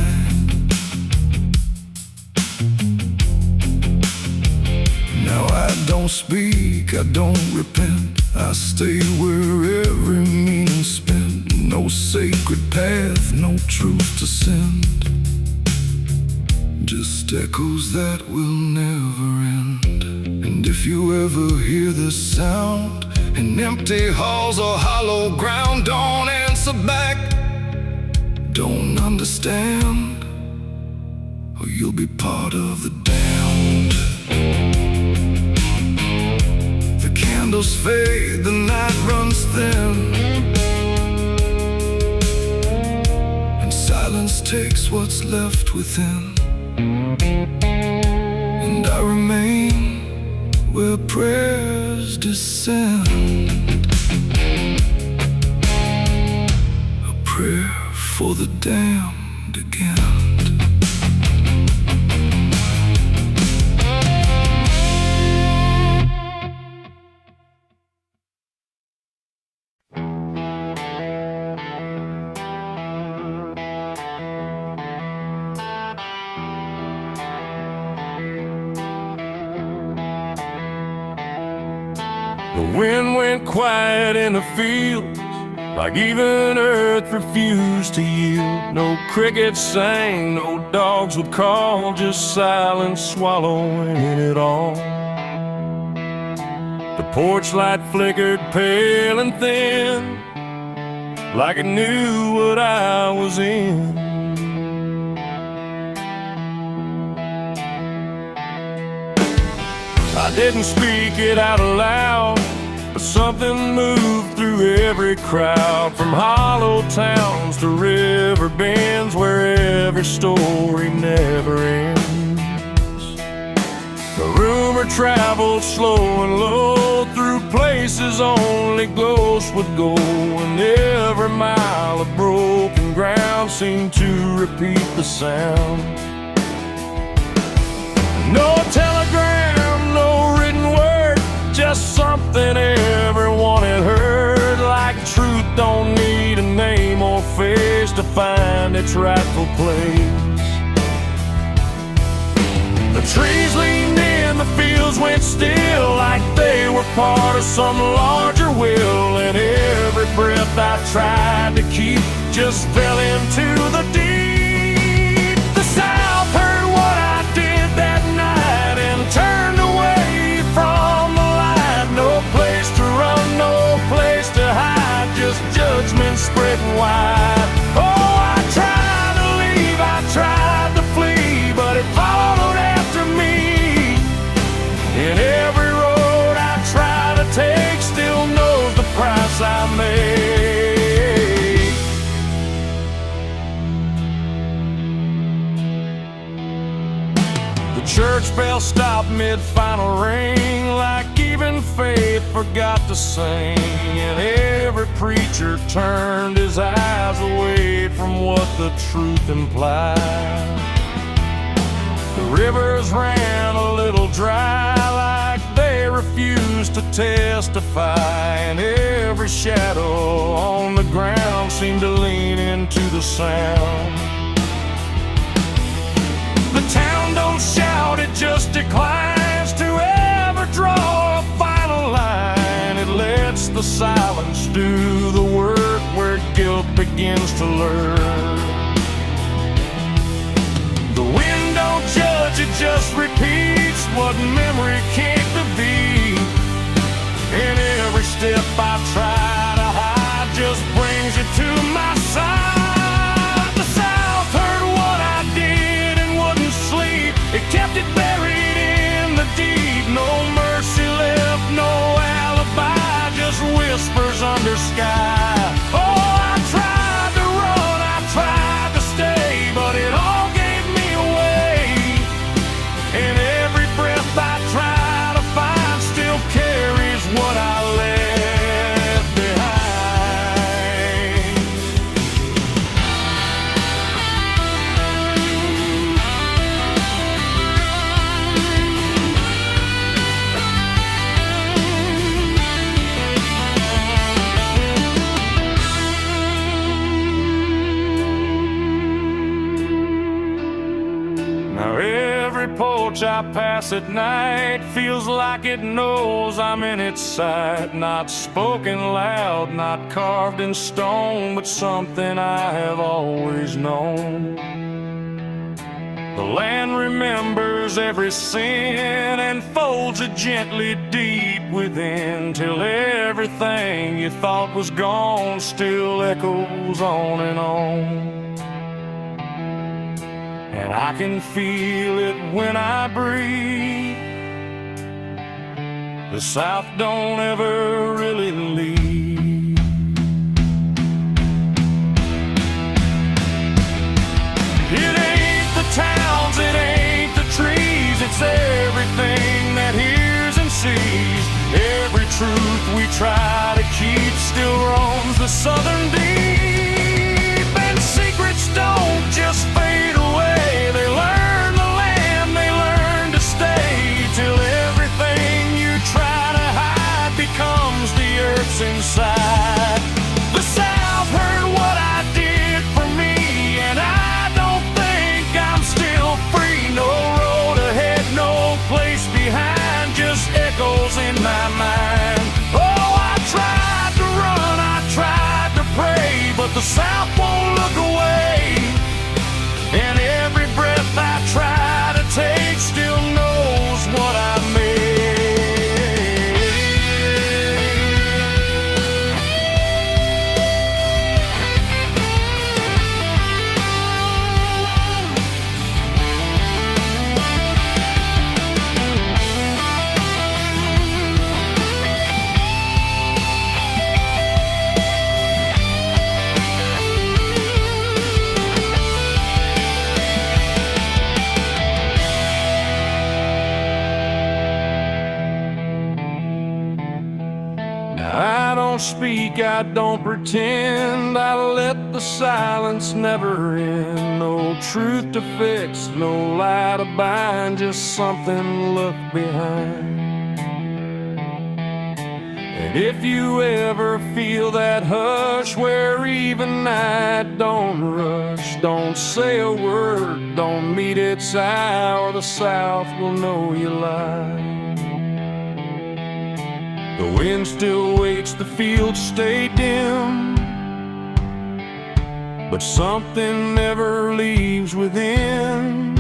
Speaker 1: now I don't speak, I don't repent. I stay where every meaning spent. No sacred path, no truth to send. Just echoes that will never end. And if you ever hear this sound in empty halls or hollow ground, don't answer back. Don't understand, or you'll be part of the damned. The candles fade, the night runs thin, and silence takes what's left within. And I remain where prayers descend, a prayer for the damned again.
Speaker 2: The wind went quiet in the fields, like even earth refused to yield. No crickets sang, no dogs would call, just silence swallowing it all. The porch light flickered pale and thin, like it knew what I was in. I didn't speak it out loud, but something moved through every crowd, from hollow towns to river bends, where every story never ends. The rumor traveled slow and low through places only ghosts would go, and every mile of broken ground seemed to repeat the sound. No telegram, no written word, just something everyone had heard, like truth don't need a name or face to find its rightful place. The trees leaned in, the fields went still, like they were part of some larger will, and every breath I tried to keep just fell into the deep. The South heard what I did that night and turned away from the light. No place to run, no place to hide, just judgment spreading wide. Oh, I tried to leave, I tried to flee, but it followed after me. And every road I try to take still knows the price I made. The church bell stopped mid-final ring, like even faith forgot to sing, and every preacher turned his eyes away from what the truth implied. The rivers ran a little dry, like they refused to testify, and every shadow on the ground seemed to lean into the sound. The town don't shout, it just declines to ever draw a final line. It lets the silence do the work where guilt begins to lurk. The wind don't judge, it just repeats what memory came to be. And every step I try to hide just brings you to my side. The South heard what I did and wouldn't sleep. It kept it buried in the deep. No mercy left, no alibi, just whispers under sky. Oh, I tried to run, approach I pass at night feels like it knows I'm in its sight. Not spoken loud, not carved in stone, but something I have always known. The land remembers every sin and folds it gently deep within, till everything you thought was gone still echoes on and on. And I can feel it when I breathe. The South don't ever really leave. It ain't the towns, it ain't the trees, it's everything that hears and sees. Every truth we try to keep still roams the southern deep. And secrets don't just fade away, they learn the land, they learn to stay, till everything you try to hide becomes the earth's inside. The South heard what I did for me, and I don't think I'm still free. No road ahead, no place behind, just echoes in my mind. Oh, I tried to run, I tried to pray, but the South won't look away. And every breath I try to take still knows what I made. I don't speak, I don't pretend, I let the silence never end. No truth to fix, no lie to bind, just something left behind. And if you ever feel that hush where even night don't rush, don't say a word, don't meet its eye, or the South will know you lied. The wind still waits, the fields stay dim, but something never leaves within.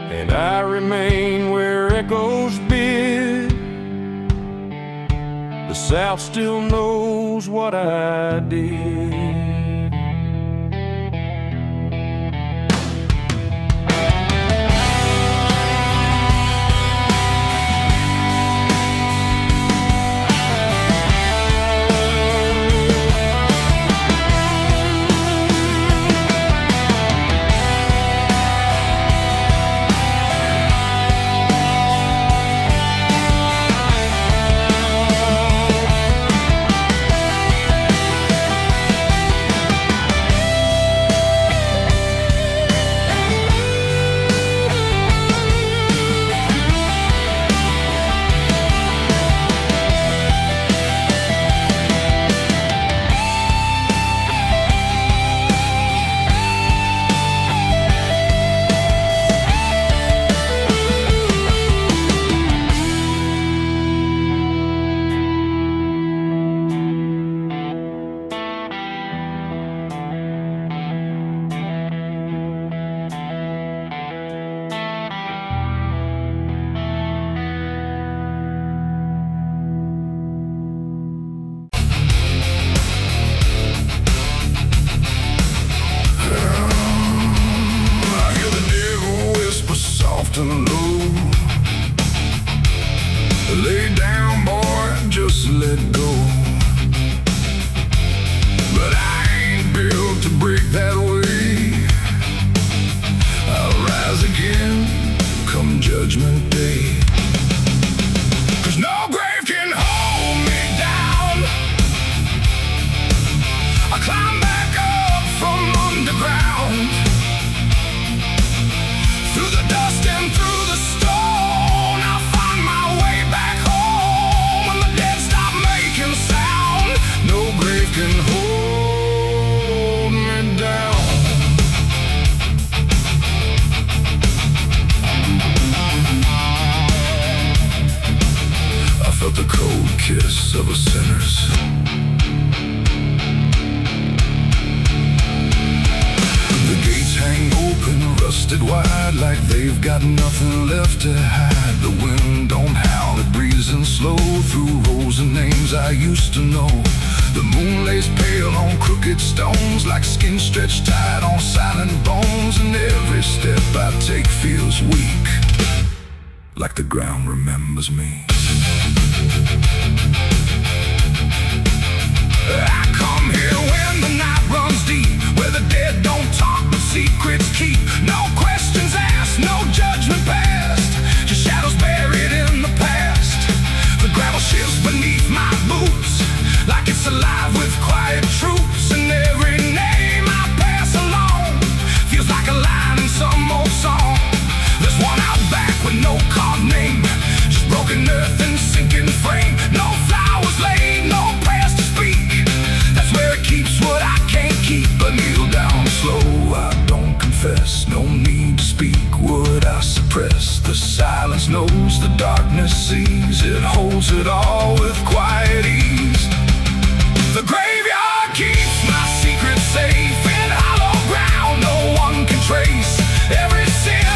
Speaker 2: And I remain where echoes bid. The South still knows what I did. And low. Lay down, boy, just let go. But I ain't built to break that way. I'll rise again come Judgment Day. 'Cause no grave can hold me down. I climb back up from underground, through the dust and through the stone. I'll find my way back home when the dead stop making
Speaker 1: of us sinners. The gates hang open, rusted wide, like they've got nothing left to hide. The wind don't howl, it breezes in slow through rows of names I used to know. The moon lays pale on crooked stones, like skin stretched tight on silent bones. And every step I take feels weak, like the ground remembers me. I come here when the night runs deep, where the dead don't talk but secrets keep. No questions asked, no judgment passed, just shadows buried in the past. The gravel shifts beneath my boots, like it's alive with quiet troops. And every name I pass along feels like a line in some old song. There's one out back with no carved name, just broken earth and sinking frame. No flowers laid, no prayers to speak. That's where it keeps what I can't keep. But kneel down slow, I don't confess. No need to speak, would I suppress? The silence knows, the darkness sees. It holds it all with quiet ease. The graveyard keeps my secret safe in hollow ground no one can trace. Every sin,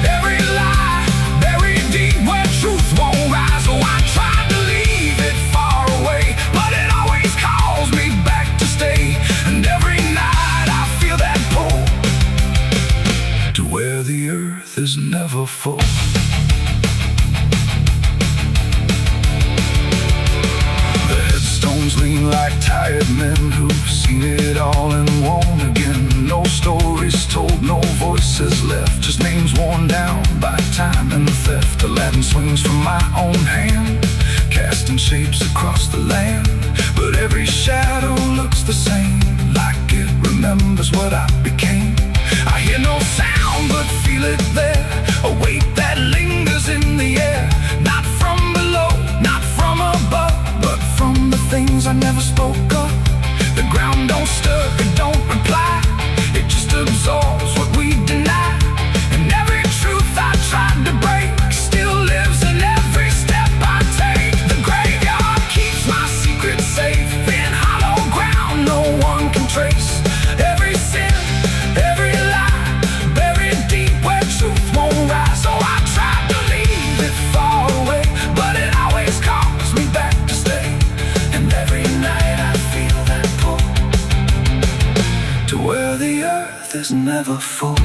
Speaker 1: every lie, buried deep where truth won't rise. Oh, I tried to leave it far away, but it always calls me back to stay. And every night I feel that pull to where the earth is never full. Lean like tired men who've seen it all and won't again. No stories told, no voices left, just names worn down by time and theft. The Latin swings from my own hand, casting shapes across the land. But every shadow looks the same, like it remembers what I became. I hear no sound but feel it there, a weight that lingers in the air. Not from below, not from above, but from the things I never spoke of. The ground don't stir, it don't reply, it just absorbs what we deny. And every truth I tried to break still lives in every step I take. The graveyard keeps my secret safe in hollow ground no one can trace. Every sin, every lie, buried deep where truth won't rise. So I tried to leave it far away, but it always calls me back to stay. And every night I feel that pull to where the earth is never full.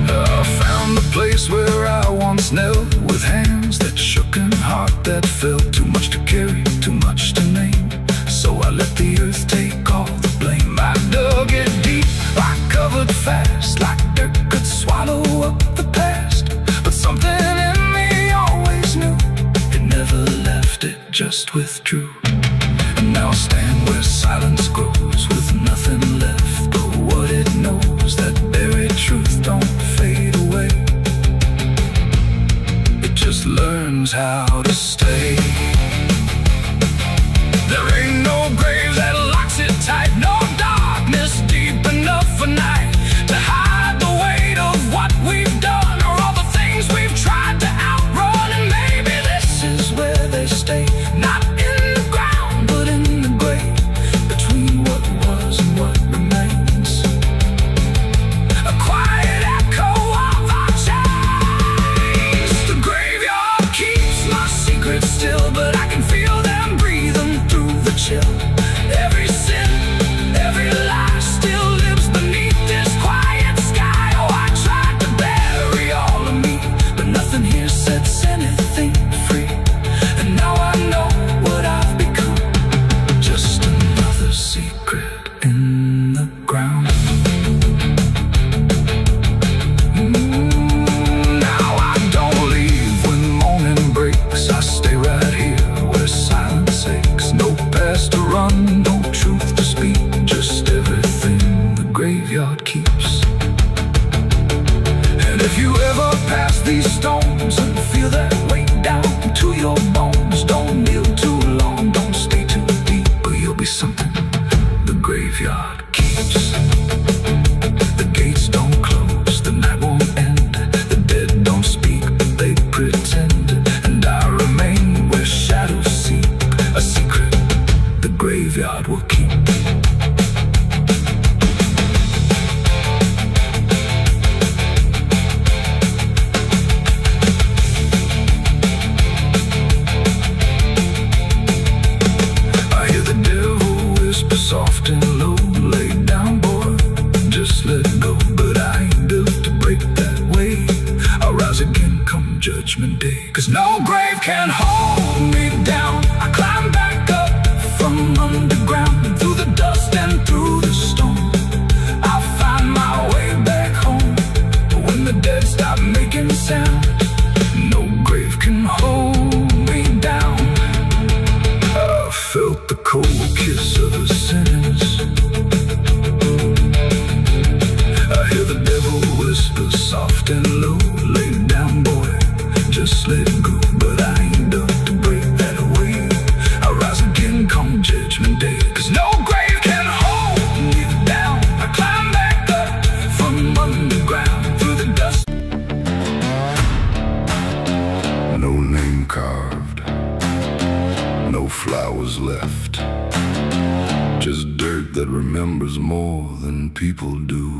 Speaker 1: I found the place where I once knelt, with hands that shook and heart that felt. Too much to carry, too much to name, so I let the earth take all the blame. I dug it deep, I covered fast, like dirt could swallow up the past. But something in me always knew, it never left, it just withdrew. And now I stand where silence grows, with nothing left but what it knows. That buried truth don't fade away, it just learns how to stay. There ain't no grave that locks it tight, no darkness deep enough for night to hide the weight of what we've done, or all the things we've tried to outrun. And maybe this is where they stay, not in the ground but in the grave, between what was and what remains. A quiet echo of our chains. The graveyard keeps my secrets still, but I can feel them breathing through the chill. Every sin, every lie still lives beneath this quiet sky. Oh, I tried to bury all of me, but nothing here sets anything free. And now I know what I've become, just another secret in the ground. Now I don't leave when morning breaks, I stay right here where silence aches. No past to run, no truth to speak, just everything the graveyard keeps. And if you ever pass these stones and feel that weight down to your bones, don't kneel too long, don't stay too deep, or you'll be something the graveyard keeps. The gates don't close, the night won't end, the dead don't speak, but they pretend. let go, but I ain't built to break that way. I'll rise again come judgment day, 'cause no grave can hold me down. I climb back up from underground, and through the dust and through the storm, I'll find my way back home. But when the dead stop making sound, no grave can hold me down. I felt the cold kiss of a sentence. I hear the devil whisper soft and low, lay down boy, just let go, but I ain't done to break that away. I'll rise again come judgment day, 'cause no grave can hold me down. I climb back up from underground, through the dust. No name carved, no flowers left, just dirt that remembers more than people do.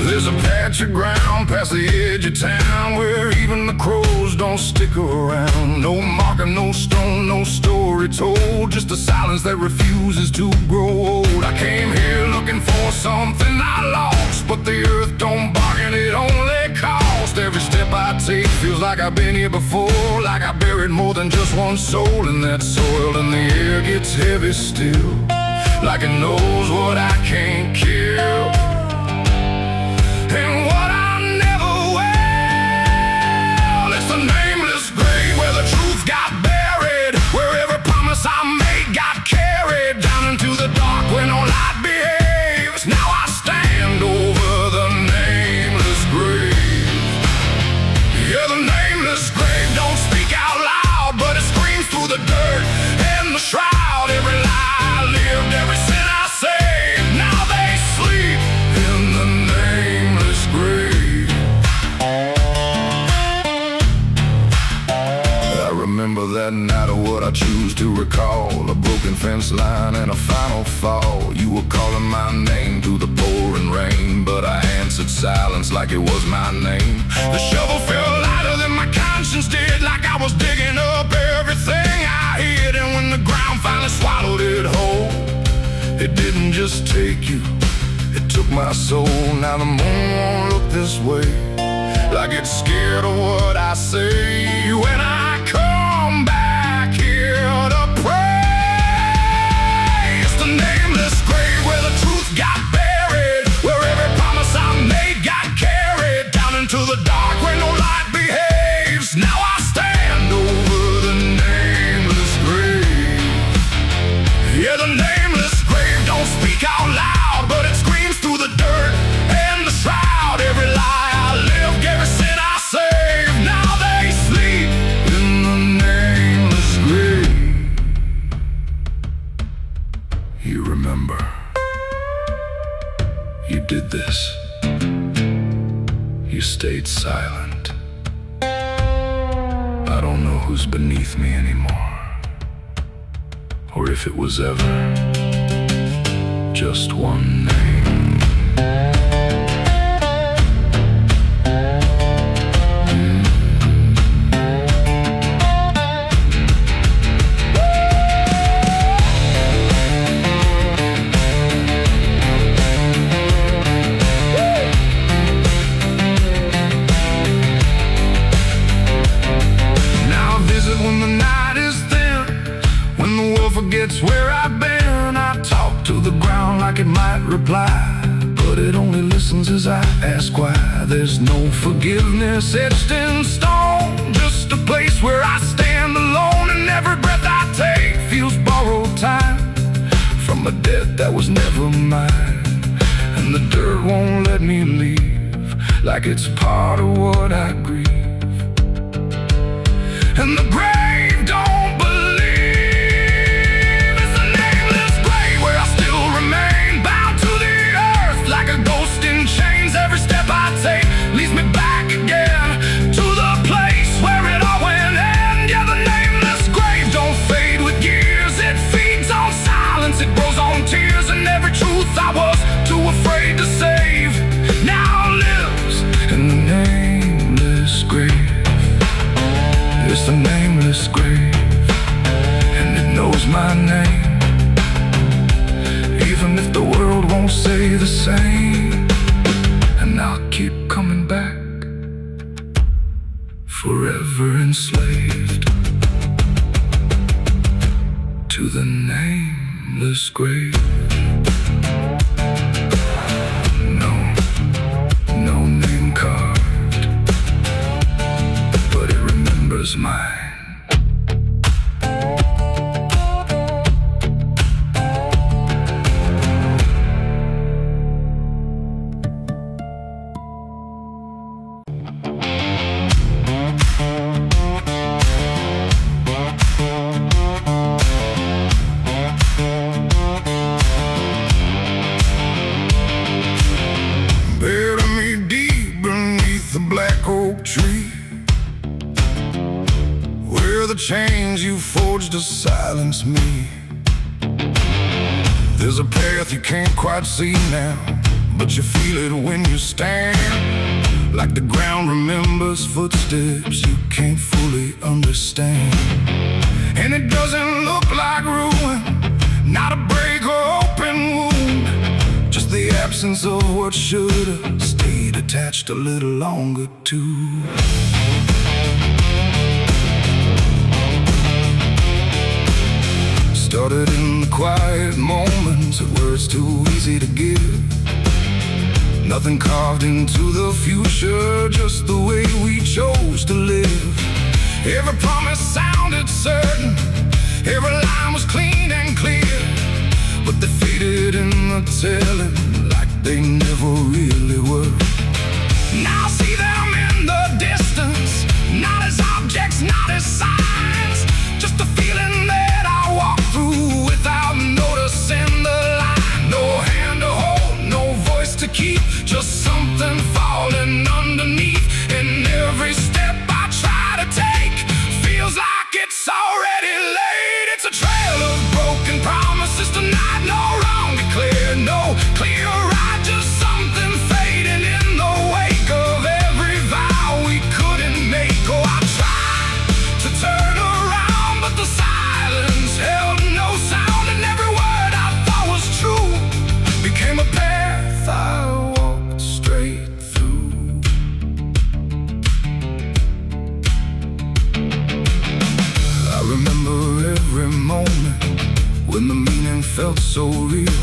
Speaker 1: There's a patch of ground past the edge of town where even the crows don't stick around. No marker, no stone, no story told, just a silence that refuses to grow old. I came here looking for something I lost, but the earth don't bargain, it only cost. Every step I take feels like I've been here before, like I buried more than just one soul in that soil. And the air gets heavy still, like it knows what I can't kill. And what I never will, it's a nameless grave where the truth got buried, where every promise I made got carried down into the dark where no light behaves. Now I stand over the nameless grave. Yeah, the nameless grave don't speak out loud, but it screams through the dirt and the shroud. Every lie I lived, every sin I saved, now they sleep in the nameless grave. I remember that night of what I choose to recall, a broken fence line and a final fall. You were calling my name through the pouring rain, but I answered silence like it was my name. The shovel felt lighter than my conscience did, like I was digging up everything I hid. And when the ground finally swallowed it whole, it didn't just take you, it took my soul. Now the moon won't look this way, like it's scared of what I say. When I come back here to pray, it's the nameless grave where the truth got buried, where every promise I made got carried down into the dark where no light behaves. Now I stand over the nameless grave. Yeah, the nameless grave don't speak out loud, but it screams through the dirt and the shroud. Every lie I lived, every sin I saved, now they sleep in the nameless grave. You remember, you did this. You stayed silent. I don't know who's beneath me anymore, or if it was ever just one name. Now I visit when the night is thin, when the world forgets where I've been. I talk to the ground like it might reply, but it only listens as I ask why. There's no forgiveness etched in stone, just a place where I stand alone, and every breath I take feels borrowed time from a debt that was never mine. And the dirt won't let me leave, like it's part of what I grieve. And the grave don't believe, it's the nameless grave where I still remain, bound to the earth like a ghost in chains. Every step I take leads me back again to the place where it all went end. Yeah, the nameless grave don't fade with years, it feeds on silence, it grows on tears. And every truth I was too afraid to save now lives in the nameless It's a nameless grave, and it knows my name, even if the world won't say the same. And I'll keep coming back, forever enslaved to the nameless grave. No name carved, but it remembers mine. Tree, where the chains you forged to silence me. There's a path you can't quite see now, but you feel it when you stand. Like the ground remembers footsteps you can't fully understand. And it doesn't look like ruin, not a break or open wound, just the absence of what should've stayed attached a little longer too. Started in the quiet moments where it's too easy to give. Nothing carved into the future, just the way we chose to live. Every promise sounded certain, every line was clean and clear, but they faded in the telling like they never really were. Now I see them in the distance, not as objects, not as signs, just a feeling that I walk through without noticing the line. No hand to hold, no voice to keep, just something falling underneath. And every step I try to take feels like it's already late. It's a trail of broken promises tonight, no wrong declared, no clear right, just something fading in the wake of every vow we couldn't make. Oh, I tried to turn around, but the silence held no sound, and every word I thought was true became a path I walked straight through. I remember every moment when the meaning felt so real,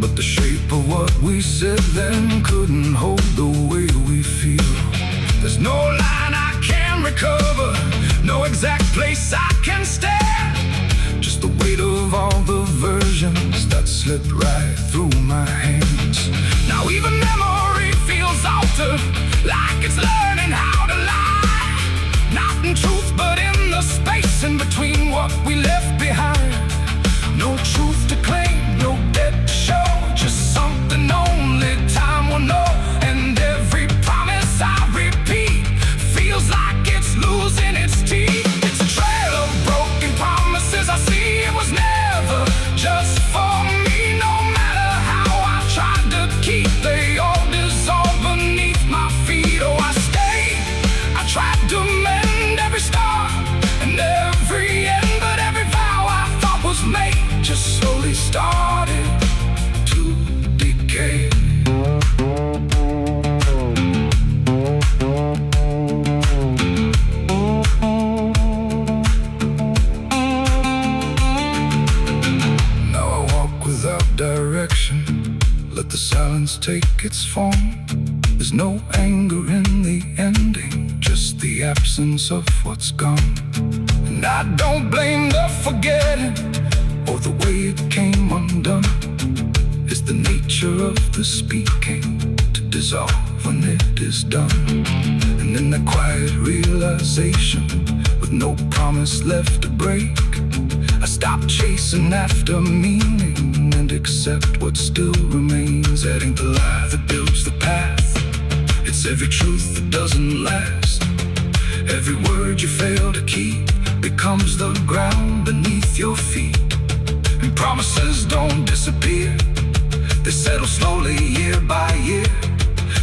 Speaker 1: but the shape of what we said then couldn't hold the way we feel. There's no line I can recover, no exact place I can stand, just the weight of all the versions that slipped right through my hands. Now even memory feels altered, like it's learning how to lie, not in truth but in the space in between what we left behind. No truth to claim, no debt to show, just something only time will know. And every promise I repeat feels like it's losing its teeth. It's a trail of broken promises I see, it was never just for me. No matter how I tried to keep, they all dissolved beneath my feet. Oh, I stayed, I tried to mend every star and every end, but every vow I thought was made just slowly started to decay. Now I walk without direction, let the silence take its form. There's no anger in the ending, just the absence of what's gone. And I don't blame the forgetting or the way it came undone. It's the nature of the speaking to dissolve when it is done. And in the quiet realization, with no promise left to break, I stop chasing after meaning and accept what still remains, adding the lie that builds the path. It's every truth that doesn't last, every word you fail to keep becomes the ground beneath your feet. And promises don't disappear, they settle slowly year by year.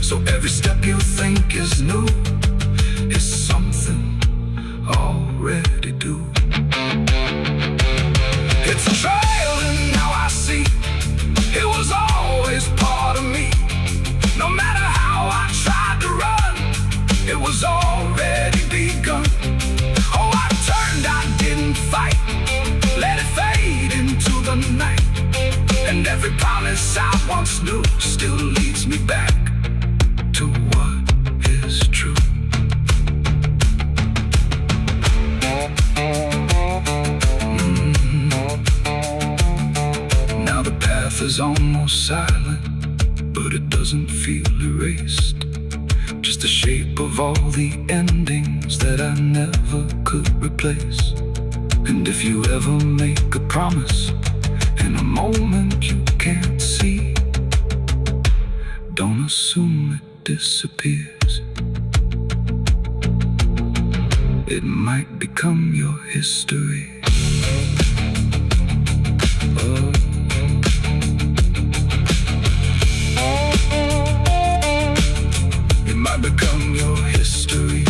Speaker 1: So every step you think is new is something all more silent, but it doesn't feel erased. Just the shape of all the endings that I never could replace. And if you ever make a promise in a moment you can't see, don't assume it disappears. It might become your history. Oh. It might become your history.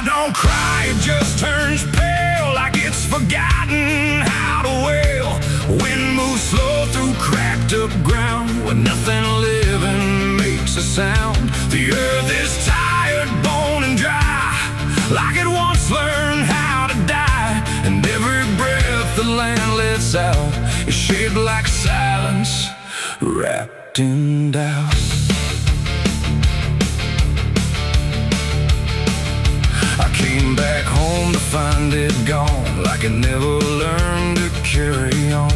Speaker 1: Don't cry, it just turns pale, like it's forgotten how to wail. Wind moves slow through cracked up ground, where nothing living makes a sound. The earth is tired, bone and dry, like it once learned how to die. And every breath the land lets out is shaped like silence, wrapped in doubt. Came back home to find it gone, like it never learned to carry on.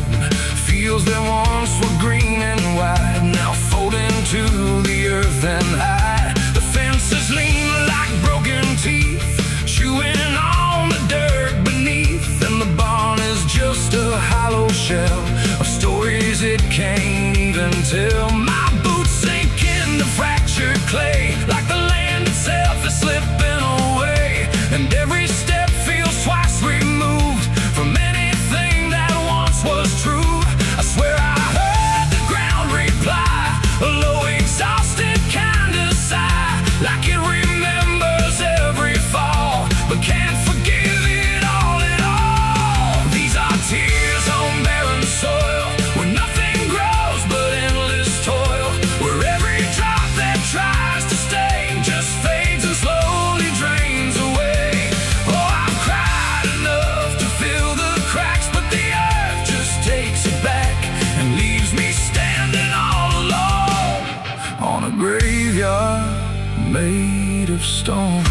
Speaker 1: Fields that once were green and wide, now fold into the earth and hide. The fences lean like broken teeth, chewing on the dirt beneath. And the barn is just a hollow shell of stories it can't even tell. My boots sink into fractured clay, like the land itself is slipping away. And every step feels twice removed from anything that once was true. I swear I heard the ground reply, a low exhausted kind of sigh, like it remembers every fall, but can't forgive it all at all. These are tears on barren soil, where nothing grows but endless toil, where every drop that tries to stay just fades and slowly drains away. Graveyard made of stone.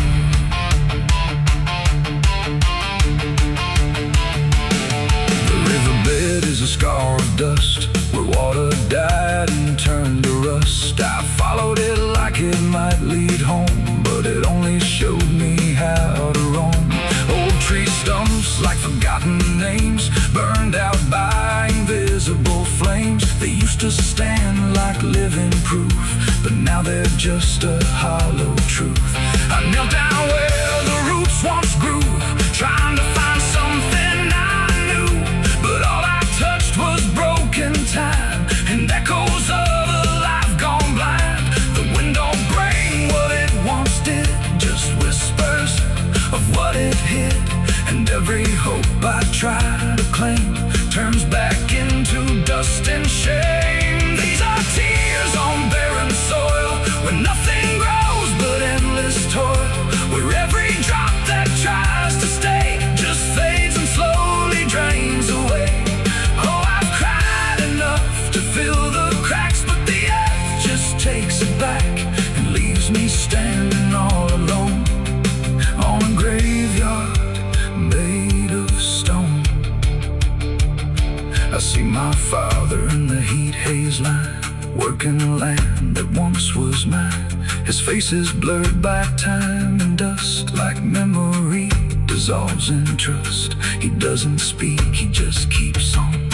Speaker 1: The riverbed is a scar of dust, where water died and turned to rust. I followed it like it might lead home, but it only showed me how to roam. Old tree stumps like forgotten names, burned out by invisible flames. They used to stand like living proof, but now they're just a hollow truth. I knelt down where the roots once grew, trying to find something I knew, but all I touched was broken time and echoes of a life gone blind. The wind don't bring what it once did, just whispers of what it hid. And every hope I try to claim turns back into dust and shame. These are tears on barren soil, where nothing grows but endless toil, where every drop that tries to stay just fades and slowly drains away. Oh, I've cried enough to fill the cracks, but the earth just takes it back and leaves me standing all alone on a graveyard made of stone. I see my father in the heat haze line, working the land that once was mine. His face is blurred by time and dust, like memory dissolves in trust. He doesn't speak, he just keeps on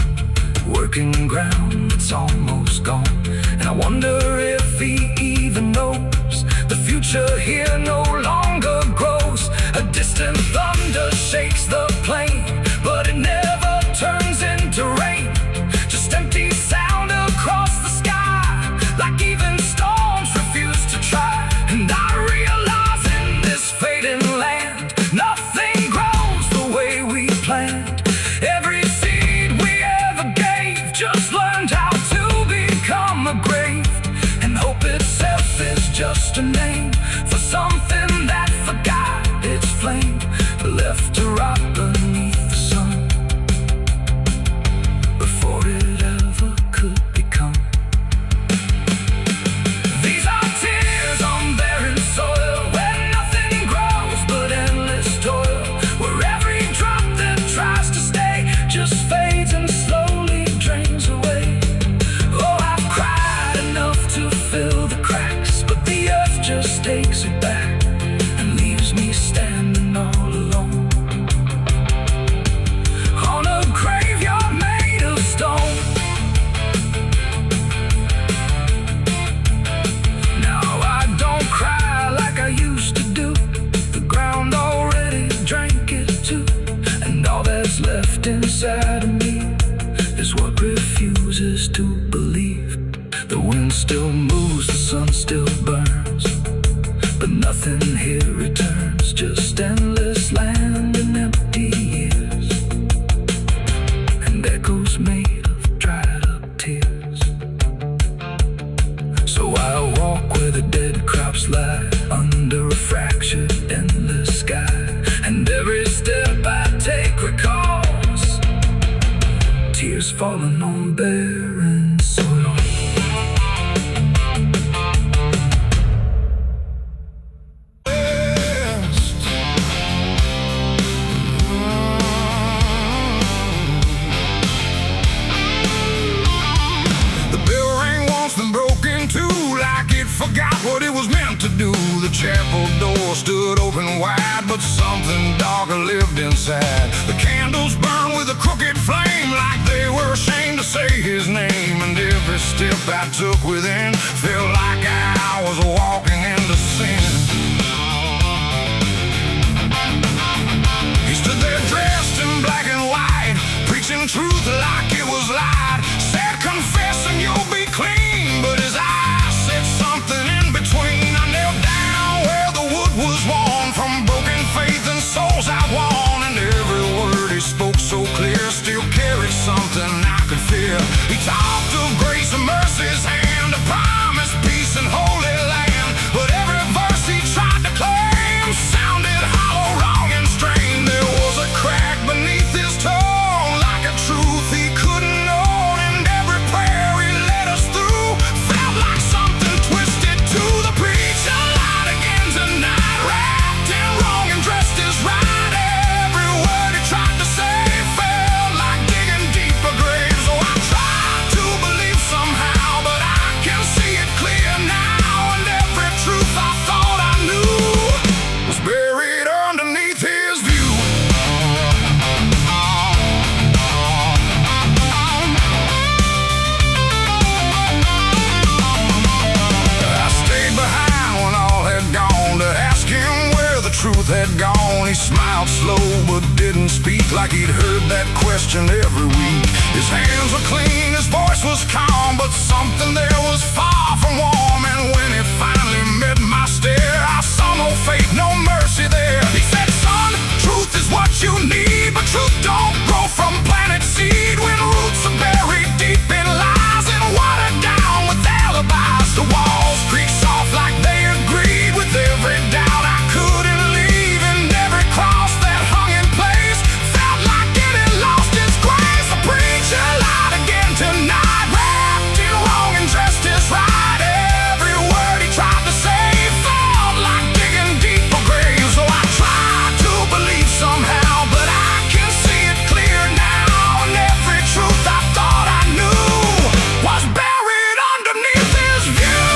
Speaker 1: working ground that's almost gone. And I wonder if he even knows the future here no longer grows. A distant thunder shakes the plain, but it never turns into rain. Just empty sound across the sky, like even storms refuse to try. And I realize in this fading land, nothing grows the way we planned. Every seed we ever gave just learned how to become a grave. And hope itself is just a name for something that forgot its flame, left to rot the The wind still moves, the sun still burns, but nothing here returns. Just endless land and empty years, and echoes made of dried up tears. So I walk where the dead crops lie, under a fractured endless sky, and every step I take recalls tears falling on barren soil.
Speaker 2: Forgot what it was meant to do. The chapel door stood open wide, but something darker lived inside. The candles burned with a crooked flame, like they were ashamed to say his name. And every step I took within felt like I was walking into sin. He stood there dressed in black and white, preaching truth like it was lied. Said, confess and you'll be clean, but his eyes said something in between. I knelt down where the wood was worn from broken faith and souls I won, and every word he spoke so clear still carried something I could fear. He talked of grace and mercy's hand, a promise, peace and holy land, but every verse he tried to claim sounded hollow, wrong and strained. There was a crack beneath his tone, like a truth he couldn't own, and every prayer he led us through felt like something twisted to the preacher. Lied again tonight, wrapped in wrong and dressed as right. Every word he tried to say felt like digging deeper graves. So I tried to believe somehow, but I can see it clear now, and every truth I thought I knew was buried underneath his view. I stayed behind when all had gone to ask him where the truth had gone. He smiled slow but didn't speak, like he'd heard that question every week. His hands were clean, his voice was calm, but something there was far from warm. And when it finally met my stare, I saw no faith, no mercy there. He said, son, truth is what you need, but truth don't grow from planted seed. When roots are buried deep in lies and watered down with alibis, the walls creak soft like they agreed with every doubt I couldn't leave, and every cross that hung in place felt like it had lost its grace. The preacher lied again tonight, wrapped in wrong and dressed as right. Every word he tried to say felt like digging deeper graves. So I tried to believe somehow, but I can see it clear now, and every truth I thought I knew was buried underneath his view.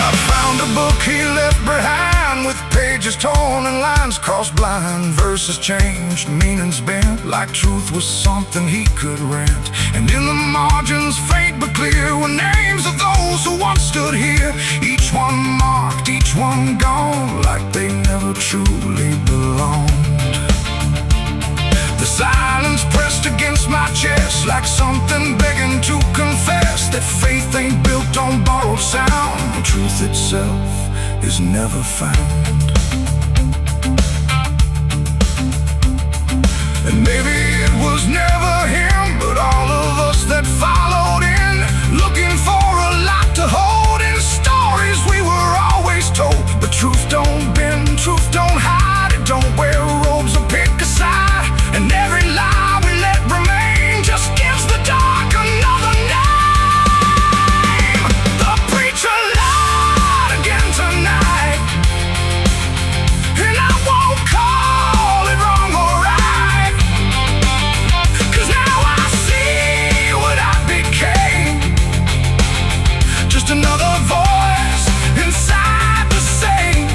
Speaker 2: I found a book he left behind, with pages torn and lines crossed blind. Verses changed, meanings bent, like truth was something he could rent. And in the margins, faint but clear, were names of those who once stood here. Each one marked, each one gone, like they never truly belonged. The silence pressed against my chest, like something begging to confess that faith ain't built on borrowed sound, and truth itself is never found. And maybe it was never him, but all of us that followed in, looking for a lot to hold in stories we were always told. But truth don't bend, truth don't hide, it don't wear robes or pick a side, and every lie we let remain just gives the dark another name. The preacher lied again tonight, and I won't call it wrong or right, 'cause now I see what I became. Just another voice inside the same.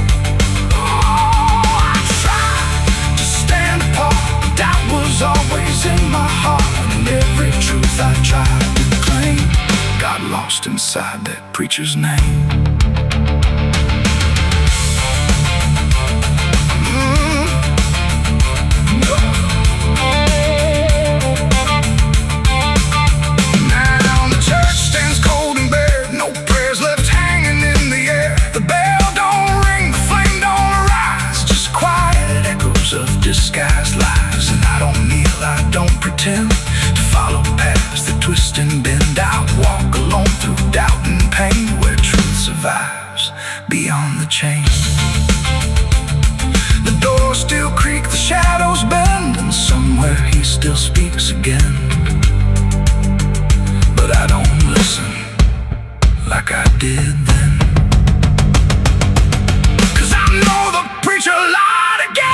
Speaker 2: Oh, I tried to stand apart, but doubt was always in my heart, and every truth I tried to claim got lost inside that preacher's name.
Speaker 1: disguised lies. And I don't kneel, I don't pretend to follow paths that twist and bend. I walk alone through doubt and pain, where truth survives beyond the chain. The doors still creak, the shadows bend, and somewhere he still speaks again. But I don't listen like I did then. 'Cause I know the preacher lied again.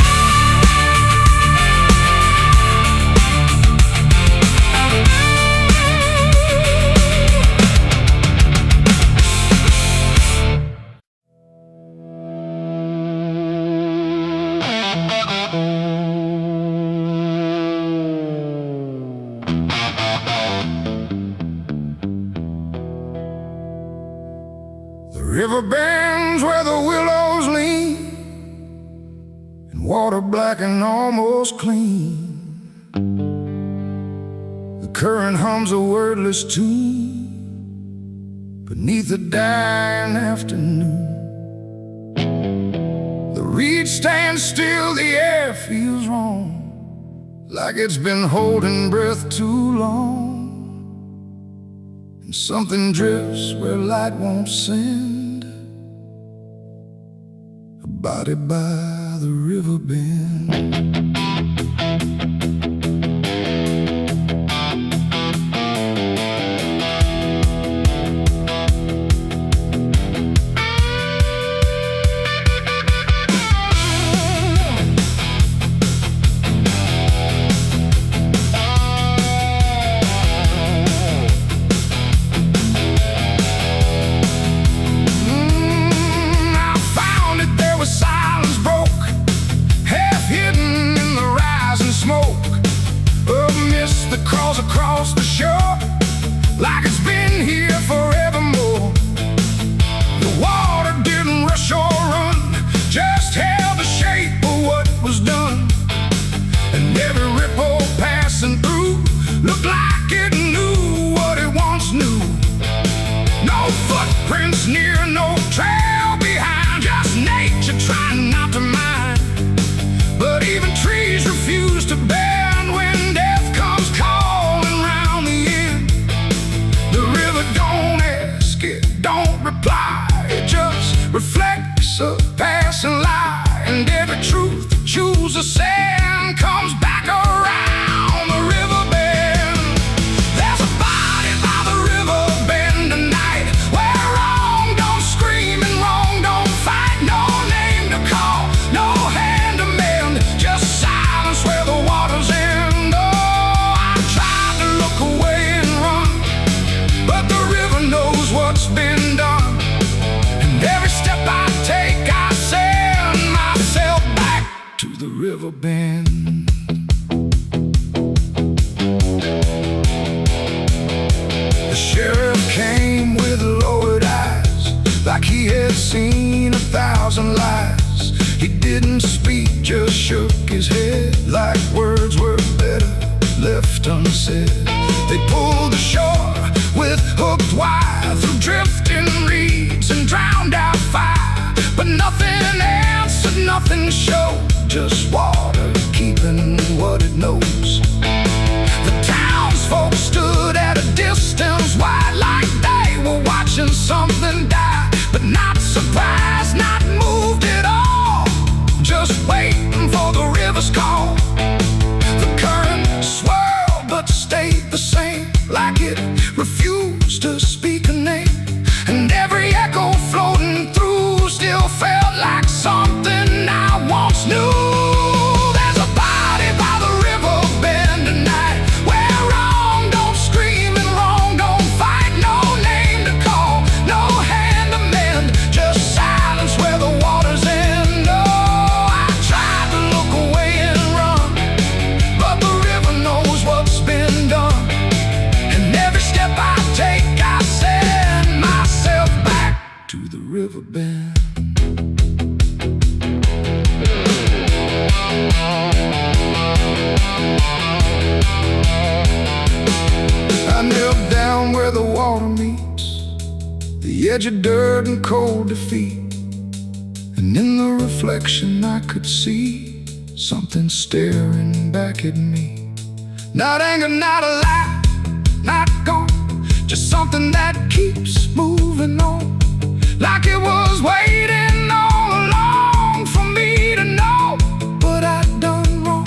Speaker 1: The river bends where the willows lean, and water black and almost clean. The current hums a wordless tune beneath the dying afternoon. The reed stands still, the air feels wrong, like it's been holding breath too long. And something drifts where light won't send, a body by the river bend. Across the shore, like it's been here forevermore. The water didn't rush or run, just held the shape of what was done. And every ripple passing through looked like it knew what it once knew. No footprints near, no trail behind, just nature trying not to mind. But even trees refuse to bend when death comes calling round the end. The river don't ask, it don't reply, it just reflects a passing lie. And every truth that chooses sand comes back around the river bend. There's a body by the river bend tonight, where wrong don't scream and wrong don't fight. No name to call, no hand to mend, just silence where the waters end. Oh, I tried to look away and run, but the river knows what's been done. And every step I take, I send myself back to the river bend. The sheriff came with lowered eyes, like he had seen 1,000 lies. He didn't speak, just shook his head, like words were better left unsaid. They pulled ashore with hooked wire through drifting reeds and drowned out fire. But nothing answered, nothing showed, just water keeping what it knows. The townsfolk stood at a distance wide, like they were watching something die. But not surprised, not moved at all, just waiting for the river's call. The current swirled but stayed the same, like it refused to speak a name. And every echo floating through still felt like something I once knew. There's a body by the river bend tonight, where wrong don't scream and wrong don't fight. No name to call, no hand to mend, just silence where the waters end. Oh, I tried to look away and run, but the river knows what's been done. And every step I take, I send myself back to the river bend. I knelt down where the water meets the edge of dirt and cold defeat. And in the reflection I could see something staring back at me. Not anger, not a lie, not gone, just something that keeps moving on, like it was waiting all along for me to know what I'd done wrong.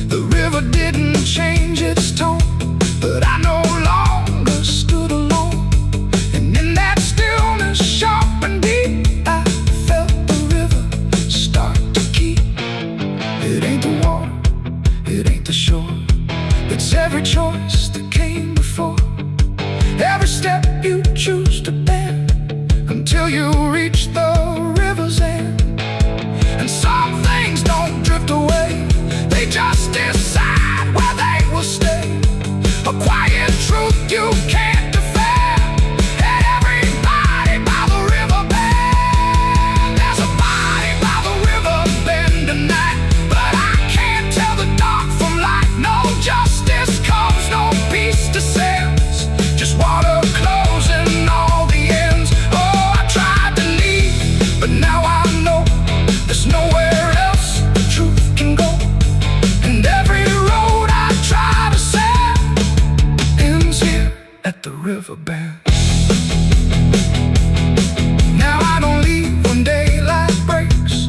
Speaker 1: The river didn't change its tone, but I no longer stood alone. And in that stillness, sharp and deep, I felt the river start to keep. It ain't the water, it ain't the shore, it's every choice that came before, every step you choose to bear, until you reach the river's end. And some things don't drift away, they just decide where they will stay. A quiet truth you can't defend. Everybody by the river bend. There's a body by the river bend tonight, but I can't tell the dark from light. No justice comes, no peace descends, just water closing all the ends. Oh, I tried to leave, but now I know there's nowhere else the truth can go. And every road I try to set ends here at the river bend. Now I don't leave when daylight breaks,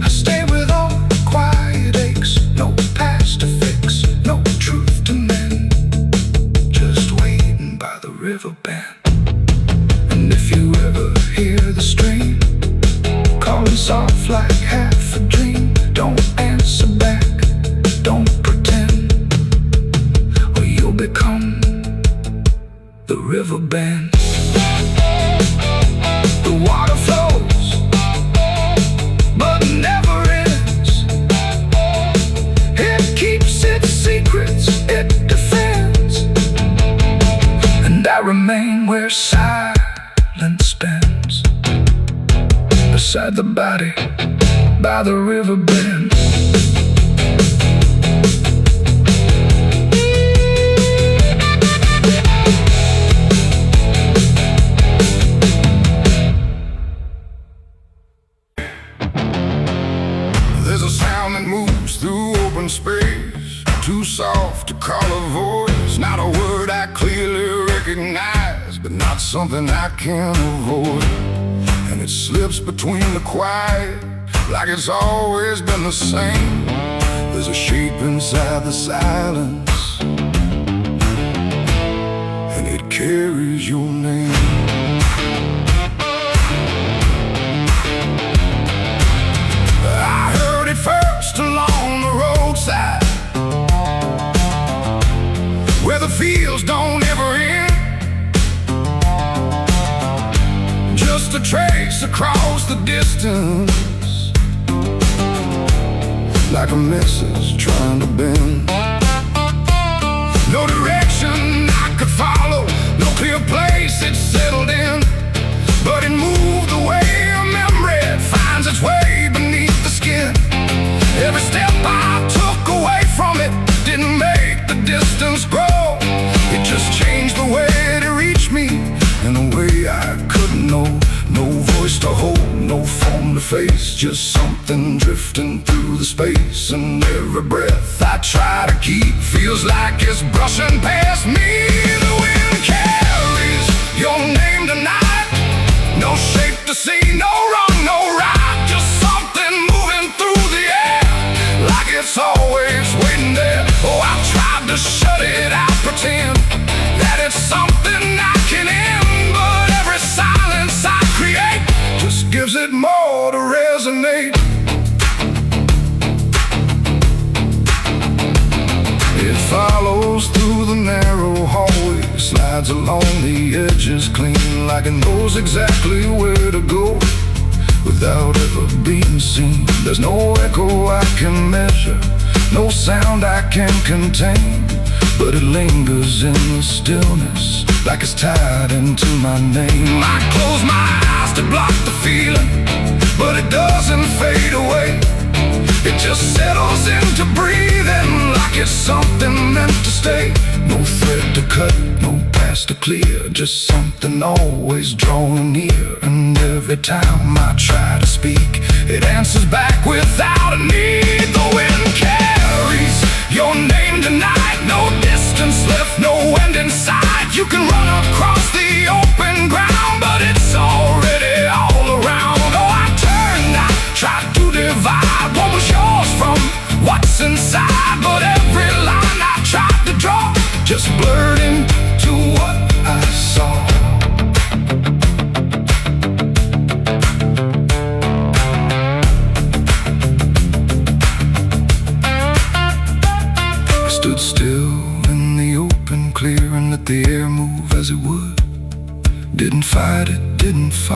Speaker 1: I stay with all the quiet aches. No past to fix, no truth to mend, just waiting by the river bend. And if you ever hear the stream calling soft like half a dream, don't answer back, don't pretend, or you'll become the river bend. The water flows, but never ends. It keeps its secrets, it defends. And I remain where silence bends, beside the body by the river bend. There's a sound that moves through open space, too soft to call a voice. Not a word I clearly recognize, but not something I can avoid. And it slips between the quiet, like it's always been the same. There's a shape inside the silence, and it carries your name. I heard it first along the roadside, where the fields don't ever end, just a trace across the distance, like a message trying to bend. No direction I could follow, no clear place it settled in, but it moved the way a memory finds its way beneath the skin. Every step I took away from it didn't make the distance grow, it just changed the way it reached me in a way I couldn't know. No voice to hold, no form to face, just something drifting through the space. And every breath I try to keep feels like it's brushing past me. The wind carries your name tonight, no shape to see, no wrong, no right, just something moving through the air, like it's always waiting there. Oh, I tried to shut it out, pretend that it's something I can end, but every silence I create just gives it more to resonate. It follows through the narrow hallway, slides along the edges clean, like it knows exactly where to go without ever being seen. There's no echo I can measure, no sound I can contain, but it lingers in the stillness, like it's tied into my name. I close my eyes to block the feeling, but it doesn't fade away. It just settles into breathing, like it's something meant to stay. No thread to cut, no path fast or clear, just something always drawing near. And every time I try to speak, it answers back without a need. The wind carries your name tonight, no distance left, no end in sight. You can run across the open ground, but it's already all around. Oh, I turned, I tried to divide what was yours from what's inside, but every line I tried to draw just blurred into what I saw. I stood still in the open clear and let the air move as it would. Didn't fight it, didn't fight